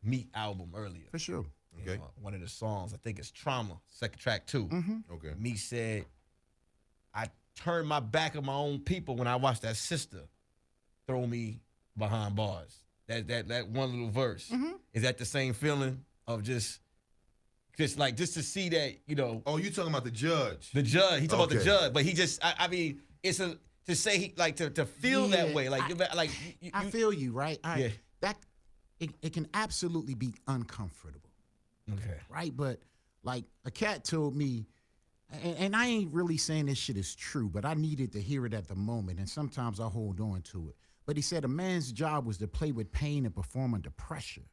Meat album earlier. for sure. Okay. One of the songs, I think it's Trauma, second track too. Okay. Meat said, I turned my back on my own people when I watched that sister throw me behind bars. That one little verse. Is that the same feeling of just to see that, Oh, you talking about the judge? the judge, he talking about the Okay. judge, but he just, I mean, it's to say he, like, to feel that Yeah, way, like, I feel you, right? Yeah. That it can absolutely be uncomfortable, okay. right? But like a cat told me, and I ain't really saying this shit is true, but I needed to hear it at the moment, and sometimes I hold on to it. But he said a man's job was to play with pain and perform under pressure.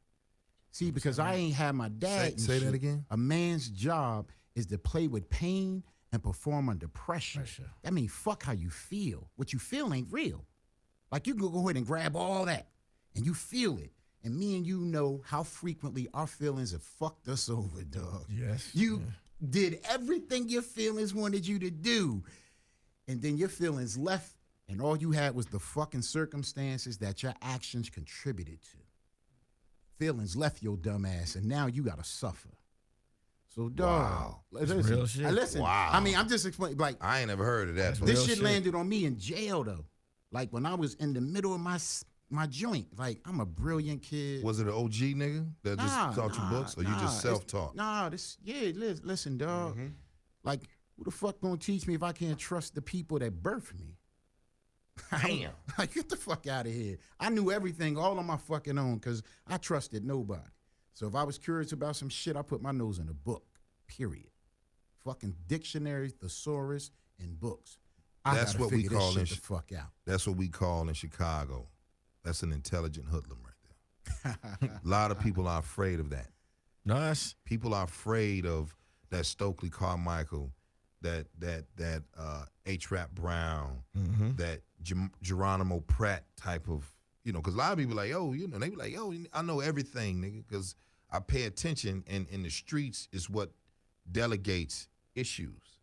See, because I ain't had my dad. and Say that shit, again? A man's job is to play with pain and perform under pressure. That means fuck how you feel. What you feel ain't real. Like you can go ahead and grab all that and you feel it. And me and you know how frequently our feelings have fucked us over, dog. Yes. You did everything your feelings wanted you to do. And then your feelings left, and all you had was the fucking circumstances that your actions contributed to. Feelings left your dumb ass, and now you gotta suffer. So, dog. Wow. Listen, real shit. Listen, Wow. I mean, I'm just explaining. Like, I ain't never heard of that. That's but- this real shit shit. landed on me in jail, though. Like, when I was in the middle of my joint. Like, I'm a brilliant kid. Was it an OG nigga that just taught you books, or you just self-taught? Listen, dog. Mm-hmm. Like, who the fuck gonna teach me if I can't trust the people that birthed me? Damn. Like, get the fuck out of here. I knew everything all on my fucking own because I trusted nobody. So if I was curious about some shit, I put my nose in a book, period. Fucking dictionaries, thesaurus, and books. That's gotta what we figure this call shit in the fuck out. That's what we call in Chicago. That's an intelligent hoodlum right there. A lot of people are afraid of that. Nice. People are afraid of that Stokely Carmichael, that H-Rap Brown, that Geronimo Pratt type of, because a lot of people like, they be like, I know everything, nigga, because I pay attention, and in the streets is what delegates issues,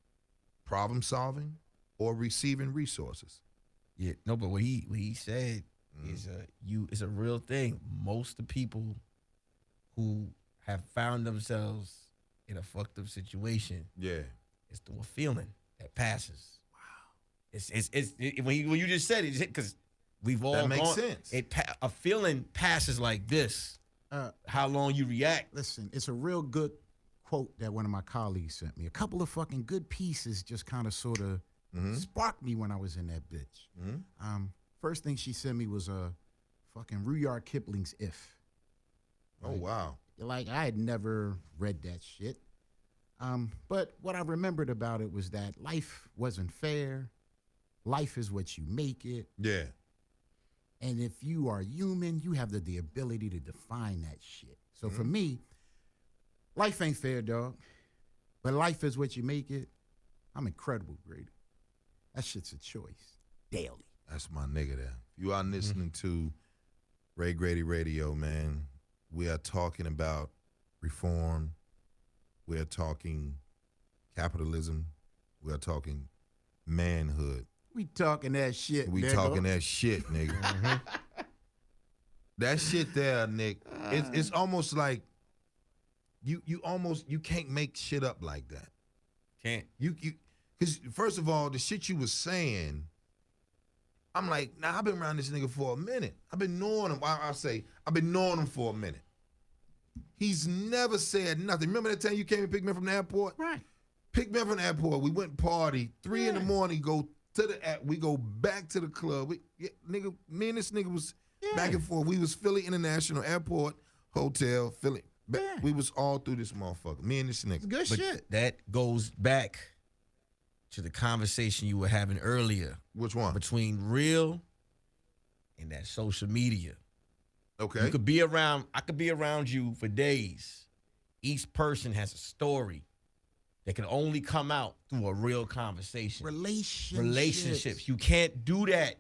problem solving, or receiving resources. Yeah, no, but what he said is it's a real thing. Most of the people who have found themselves in a fucked up situation, Yeah. it's through a feeling that passes. Wow. It's when you just said it, because we've all That makes gone, sense. A feeling passes like this. How long you react? Listen, it's a real good quote that one of my colleagues sent me. A couple of fucking good pieces just kind of sort of sparked me when I was in that bitch. First thing she sent me was fucking Rudyard Kipling's If. Oh, wow. Like, I had never read that shit. But what I remembered about it was that life wasn't fair. Life is what you make it. Yeah. And if you are human, you have the ability to define that shit. So for me, life ain't fair, dog. But life is what you make it. I'm incredible, Grady. That shit's a choice. Daily. That's my nigga there. You are listening to Grady Radio, man. We are talking about reform. We are talking capitalism. We are talking manhood. We talking that shit, We nigga. talking that shit, nigga. That shit there, Nick. It's almost like you can't make shit up like that. Can't. Because first of all, the shit you was saying, I'm like, I've been around this nigga for a minute. I've been knowing him. I've been knowing him for a minute. He's never said nothing. Remember that time you came and picked me up from the airport? Right. Picked me up from the airport. We went party. 3 in the morning. We go back to the club. Me and this nigga was back and forth. We was Philly International Airport Hotel, Philly. We was all through this motherfucker. Me and this nigga. Good shit. That goes back to the conversation you were having earlier Which one? between real and that social media. Okay. You could be around, I could be around you for days. Each person has a story that can only come out through a real conversation. Relationships. You can't do that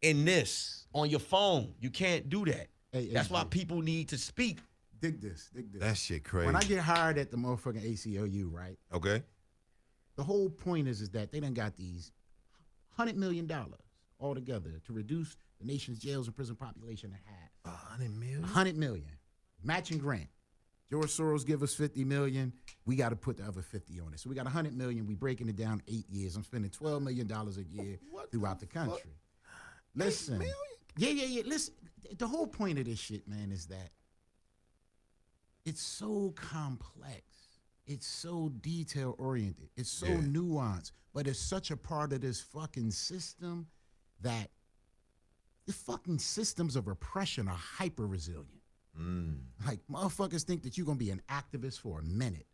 in this on your phone. You can't do that. That's why people need to speak. Dig this. That shit crazy. When I get hired at the motherfucking ACLU, right? Okay. The whole point is that they done got these $100 million altogether to reduce the nation's jails and prison population to half. $100 million? $100 million. Matching grant. George Soros give us $50 million. We got to put the other 50 on it. So we got $100 million. We breaking it down 8 years. I'm spending $12 million a year throughout the country. Listen. Yeah. Listen. The whole point of this shit, man, is that it's so complex. It's so detail oriented. It's so nuanced. But it's such a part of this fucking system that the fucking systems of oppression are hyper resilient. Like, motherfuckers think that you're going to be an activist for a minute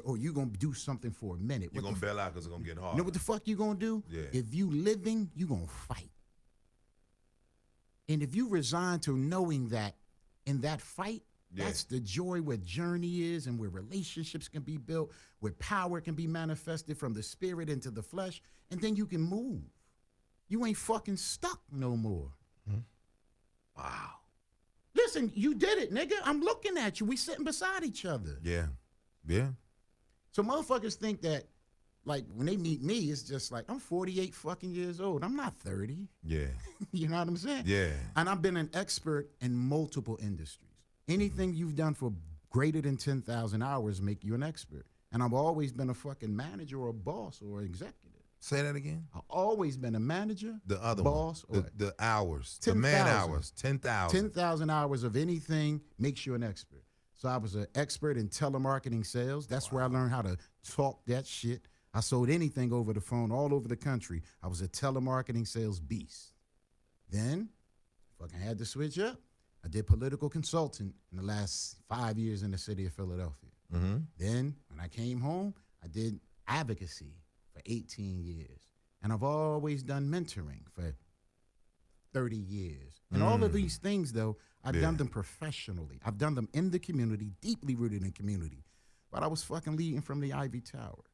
or you're going to do something for a minute. You're going to bail out because it's going to get hard. You know what the fuck you going to do? Yeah. If you living, you going to fight. And if you resign to knowing that in that fight, that's the joy where journey is and where relationships can be built, where power can be manifested from the spirit into the flesh, and then you can move. You ain't fucking stuck no more. Wow. Listen, you did it, nigga. I'm looking at you. We sitting beside each other. Yeah. So motherfuckers think that, like, when they meet me, it's just like, I'm 48 fucking years old. I'm not 30. Yeah. You know what I'm saying? Yeah. And I've been an expert in multiple industries. Anything you've done for greater than 10,000 hours make you an expert. And I've always been a fucking manager or a boss or an executive. Say that again. I've always been a manager, The other boss, one. or The hours. 10,000. The man hours. 10,000. 10,000 hours of anything makes you an expert. So I was an expert in telemarketing sales. That's where I learned how to talk that shit. I sold anything over the phone all over the country. I was a telemarketing sales beast. Then, fucking had to switch up. I did political consultant in the last 5 years in the city of Philadelphia. Mm-hmm. Then, when I came home, I did advocacy for 18 years. And I've always done mentoring for 30 years. And all of these things, though, I've done them professionally. I've done them in the community, deeply rooted in community. But I was fucking leading from the Ivy Tower.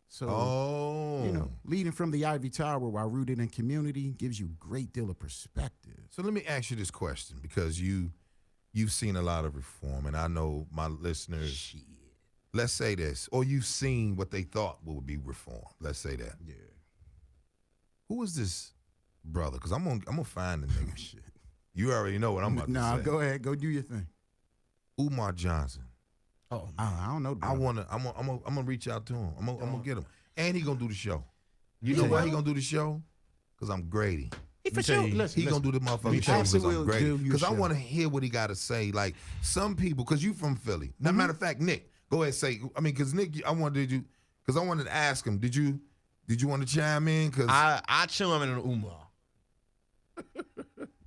So, you know, leading from the Ivy Tower while rooted in community gives you a great deal of perspective. So let me ask you this question, because you've seen a lot of reform, and I know my listeners. Shit. Let's say this, or you've seen what they thought would be reform. Let's say that. Yeah. Who is this brother? Because I'm gonna find the nigga. Shit. You already know what I'm about to Nah, say. go ahead. Go do your thing. Umar Johnson. Oh, I don't know. I'm gonna reach out to him. I'm gonna get him, and he gonna do the show. You know why he gonna do the show? Because I'm Grady. For sure. Listen, He gonna do the motherfucking show because absolutely I'm Grady. do your Because I show. want to hear what he got to say. Like some people, because you from Philly. Now, matter of fact, Nick, go ahead and say. I mean, because Nick, I wanted to ask him. Did you want to chime in? Because I chill him in an Umar.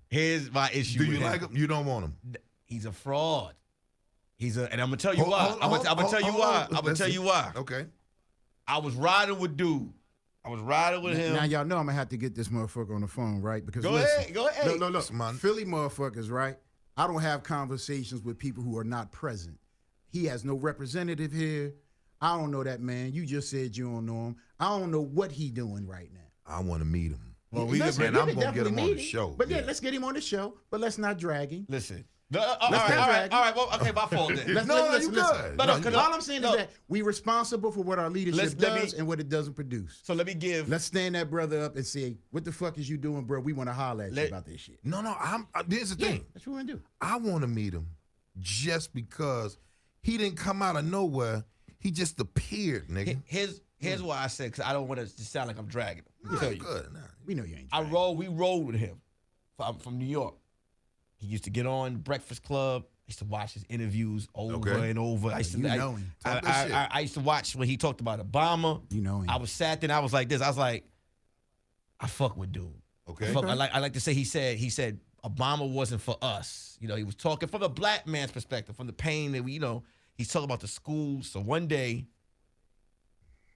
Here's my issue. do with you like him? You don't want him. He's a fraud. And I'm gonna tell you Hold- why. hold- I'm gonna hold- tell you hold why. on. I'm gonna Let's tell see. you why. Okay. I was riding with dude. I was riding with him. Now y'all know I'm gonna have to get this motherfucker on the phone, right? Because Go listen, ahead, go ahead. Look, Come on. Philly motherfuckers, right? I don't have conversations with people who are not present. He has no representative here. I don't know that man. You just said you don't know him. I don't know what he doing right now. I want to meet him. Listen, and we I'm can gonna get definitely him on meet the him. show. But yeah, let's get him on the show. But let's not drag him. Listen. not All right. drag. Well, okay, my fault then. Let's, No, let's, you listen. good. No, No, because you all I'm saying is that we responsible for what our leadership Let me- does and what it doesn't produce. So let me give. Let's stand that brother up and say, what the fuck is you doing, bro? We want to holler at you Let- about this shit. No. Here's the thing. That's what we want to do. I want to meet him just because he didn't come out of nowhere. He just appeared, nigga. Here's why I said, because I don't want to sound like I'm dragging him. Let me tell you. Good. Nah. We know you ain't. We rolled with him. I'm from New York. He used to get on Breakfast Club. I used to watch his interviews over and over. I used to, You know him. Talk that shit. I used to watch when he talked about Obama. You know him. I was sat there and I was like this. I was like, I fuck with dude. Okay. I like to say he said Obama wasn't for us. You know, he was talking from a black man's perspective, from the pain that we, he's talking about the schools. So one day,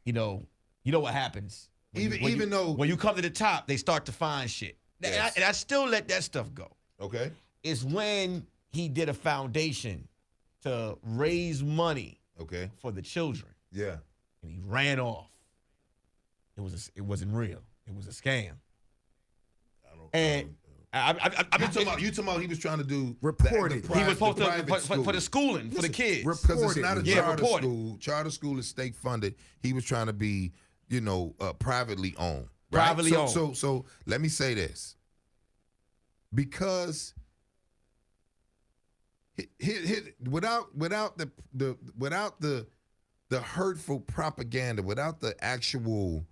you know what happens. When you come to the top, they start to find shit. Yes. And I still let that stuff go. Okay. It's when he did a foundation to raise money Okay. for the children, Yeah. and he ran off. It wasn't real. It was a scam. And You talking about he was trying to do Reported. he was supposed the to private for the schooling for the kids. because it's not a Yeah, charter reported. school. Charter school is state funded. He was trying to be, privately owned. Right? Privately owned. So let me say this. Because without the hurtful propaganda, without the actual,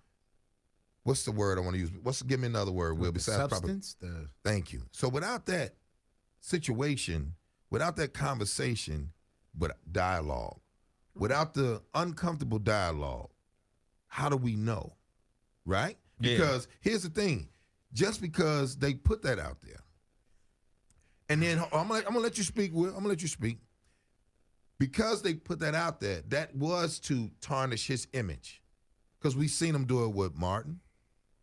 what's the word I want to use? Give me another word, Will, The besides substance, Thank you. So without that situation, without that conversation, but dialogue, without the uncomfortable dialogue, how do we know? Right? Yeah. Because here's the thing. Just because they put that out there, and then I'm gonna let you speak, Will. I'm gonna let you speak. Because they put that out there, that was to tarnish his image. Because we seen him do it with Martin,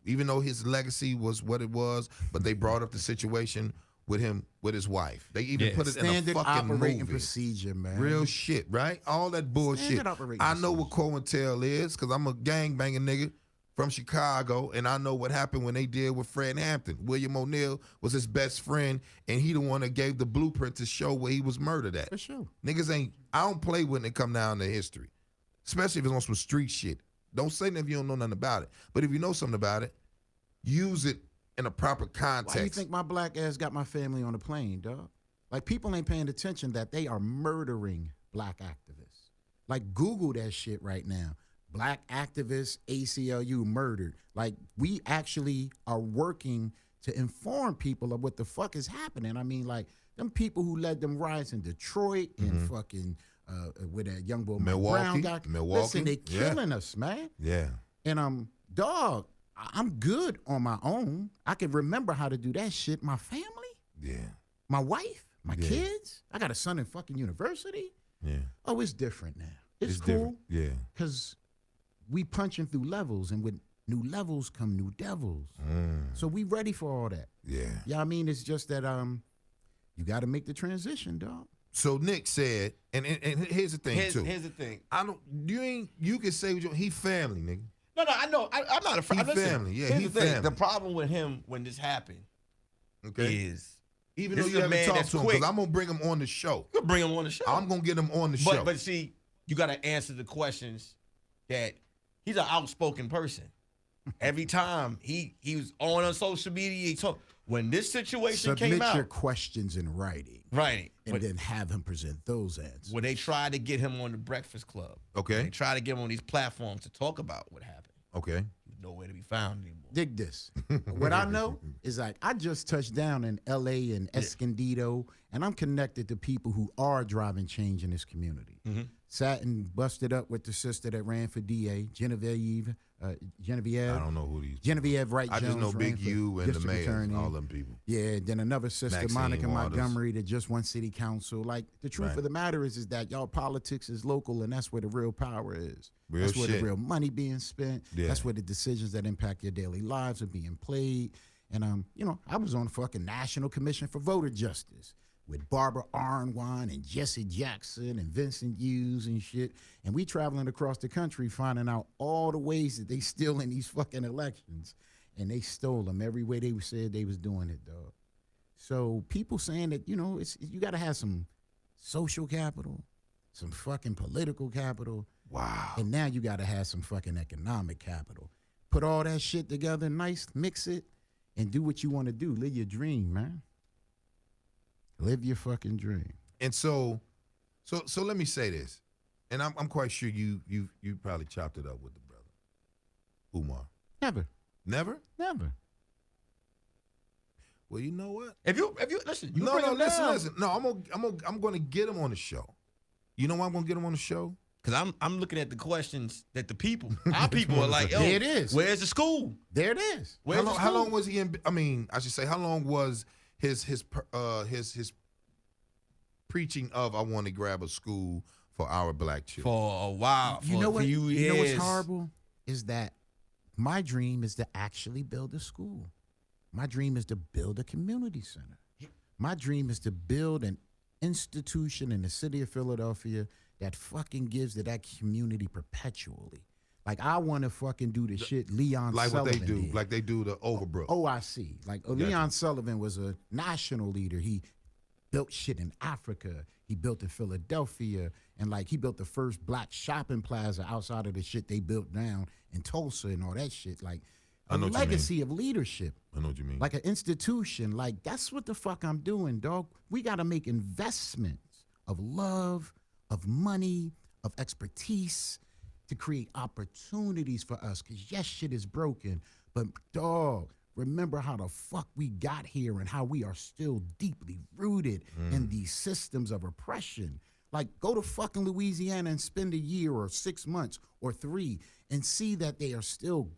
even though his legacy was what it was, but they brought up the situation with him, with his wife. They even put it in a standard fucking operating movie. procedure, man. Real shit, right? All that bullshit. Standard operating I know what COINTEL is because I'm a gangbanging nigga from Chicago, and I know what happened when they did with Fred Hampton. William O'Neill was his best friend, and he the one that gave the blueprint to show where he was murdered at. For sure. Niggas ain't, I don't play when it come down to history, especially if it's on some street shit. Don't say nothing if you don't know nothing about it. But if you know something about it, use it in a proper context. Why you think my black ass got my family on a plane, dog? Like, people ain't paying attention that they are murdering black activists. Like, Google that shit right now. Black activists, ACLU murdered. Like, we actually are working to inform people of what the fuck is happening. I mean, like, them people who led them riots in Detroit and fucking with that young boy Brown guy. Milwaukee. Listen, they killing us, man. Yeah. And dog, I'm good on my own. I can remember how to do that shit. My family, my wife, my kids. I got a son in fucking university. Yeah. Oh, it's different now. It's cool. Different. Yeah. Because we punching through levels, and with new levels come new devils. So we ready for all that. Yeah. Yeah, I mean, it's just that you got to make the transition, dog. So Nick said, and here's the thing too. Here's the thing. You can say he family, nigga. No, I know. I'm not afraid. He family. Yeah, here's he the thing. family. The problem with him when this happened is even this though is you a haven't man talked that's to him, quick. because I'm gonna bring him on the show. You can bring him on the show. I'm gonna get him on the show. But see, you got to answer the questions that he's an outspoken person. Every time he was on social media, he talk. When this situation came Submit out, your questions in writing. right, And then have him present those answers. when they tried to get him on the Breakfast Club, Okay. they tried to get him on these platforms to talk about what happened. Okay. He was nowhere to be found anymore. Dig this. What I know is like I just touched down in LA and Escondido, and I'm connected to people who are driving change in this community. Sat and busted up with the sister that ran for DA, Genevieve. I don't know who these. Genevieve Wright I Jones. just know ran Big for U and the district mayor, attorney. all them people. Yeah, then another sister, Maxine Monica Waters. Montgomery, that just won city council. Like, the truth Right. of the matter is that y'all politics is local, and that's where the real power is. Real That's where shit. the real money being spent. Yeah. That's where the decisions that impact your daily lives are being played. And I was on the fucking National Commission for Voter Justice with Barbara Arnwine and Jesse Jackson and Vincent Hughes and shit. And we traveling across the country finding out all the ways that they steal in these fucking elections. And they stole them every way they said they was doing it, dog. So people saying that, you got to have some social capital, some fucking political capital. Wow. And now you got to have some fucking economic capital. Put all that shit together, nice, mix it, and do what you want to do. Live your dream, man. Live your fucking dream. And so let me say this, and I'm quite sure you probably chopped it up with the brother, Umar. Never. Never? Never. Well, you know what? If you listen, you No, bring him down. listen. No, I'm gonna get him on the show. You know why I'm gonna get him on the show? Because I'm looking at the questions that our people are like, yo, There it is. Where's the school? There it is. Where's the How school? long was he in? I mean, I should say, how long was his preaching of I want to grab a school for our black children? For a while. You for know a what? few You know what's years. horrible is that my dream is to actually build a school. My dream is to build a community center. My dream is to build an institution in the city of Philadelphia that fucking gives to that community perpetually. Like, I want to fucking do the shit Leon Like Sullivan what they do, did. like they do the Overbrook. OIC. Like, Leon Sullivan was a national leader. He built shit in Africa. He built in Philadelphia. And, like, he built the first black shopping plaza outside of the shit they built down in Tulsa and all that shit. Like, I a know what you mean. legacy of leadership. I know what you mean. Like an institution. Like, that's what the fuck I'm doing, dog. We got to make investments of love, of money, of expertise to create opportunities for us. Because, yes, shit is broken. But, dog, remember how the fuck we got here and how we are still deeply rooted in these systems of oppression. Like, go to fucking Louisiana and spend a year or 6 months or 3 and see that they are still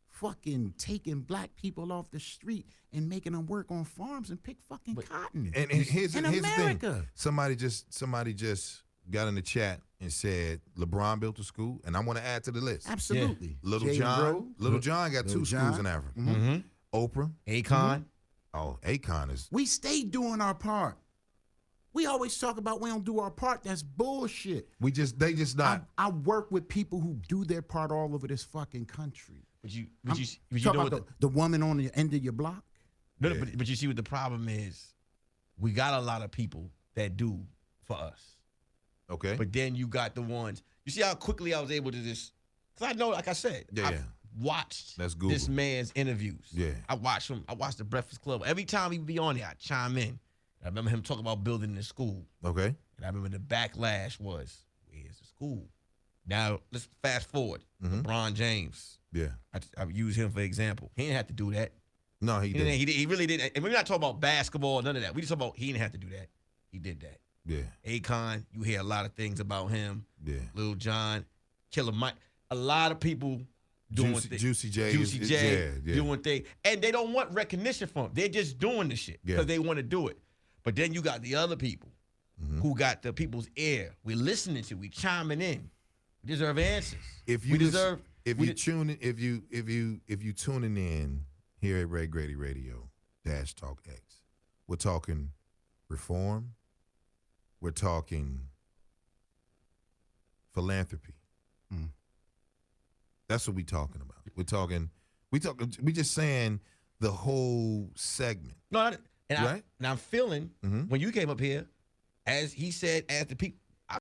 fucking taking black people off the street and making them work on farms and pick fucking cotton. And here's in the thing. America. Somebody just got in the chat and said LeBron built a school, and I want to add to the list. Absolutely. Little Jay John. Rowe. Little John got Little 2 John. schools in Africa. Mm-hmm. Oprah. Akon. Oh, Akon is. We stay doing our part. We always talk about we don't do our part. That's bullshit. They just not. I work with people who do their part all over this fucking country. But you Talk know about what the woman on the end of your block. but you see what the problem is? We got a lot of people that do for us. Okay. But then you got the ones. You see how quickly I was able to just. Because I know, like I said, Yeah, I yeah. watched That's Google. this man's interviews. Yeah. I watched him. I watched the Breakfast Club. Every time he would be on there, I chime in. I remember him talking about building the school. Okay. And I remember the backlash was, where's the school? Now, let's fast forward. LeBron James. Yeah. I use him for example. He didn't have to do that. No, he didn't. He really didn't. And we're not talking about basketball or none of that. We just talking about he didn't have to do that. He did that. Yeah. Akon, you hear a lot of things about him. Yeah. Lil Jon, Killer Mike. A lot of people doing things. Juicy J. Doing things. And they don't want recognition from him. They're just doing the shit because they want to do it. But then you got the other people who got the people's ear. We're listening to, we chiming in. We deserve answers. If you tuning in here at Ray Grady Radio Talk X, we're talking reform. We're talking philanthropy. That's what we're talking about. We just saying the whole segment. No, and I'm feeling when you came up here, as he said, as the people,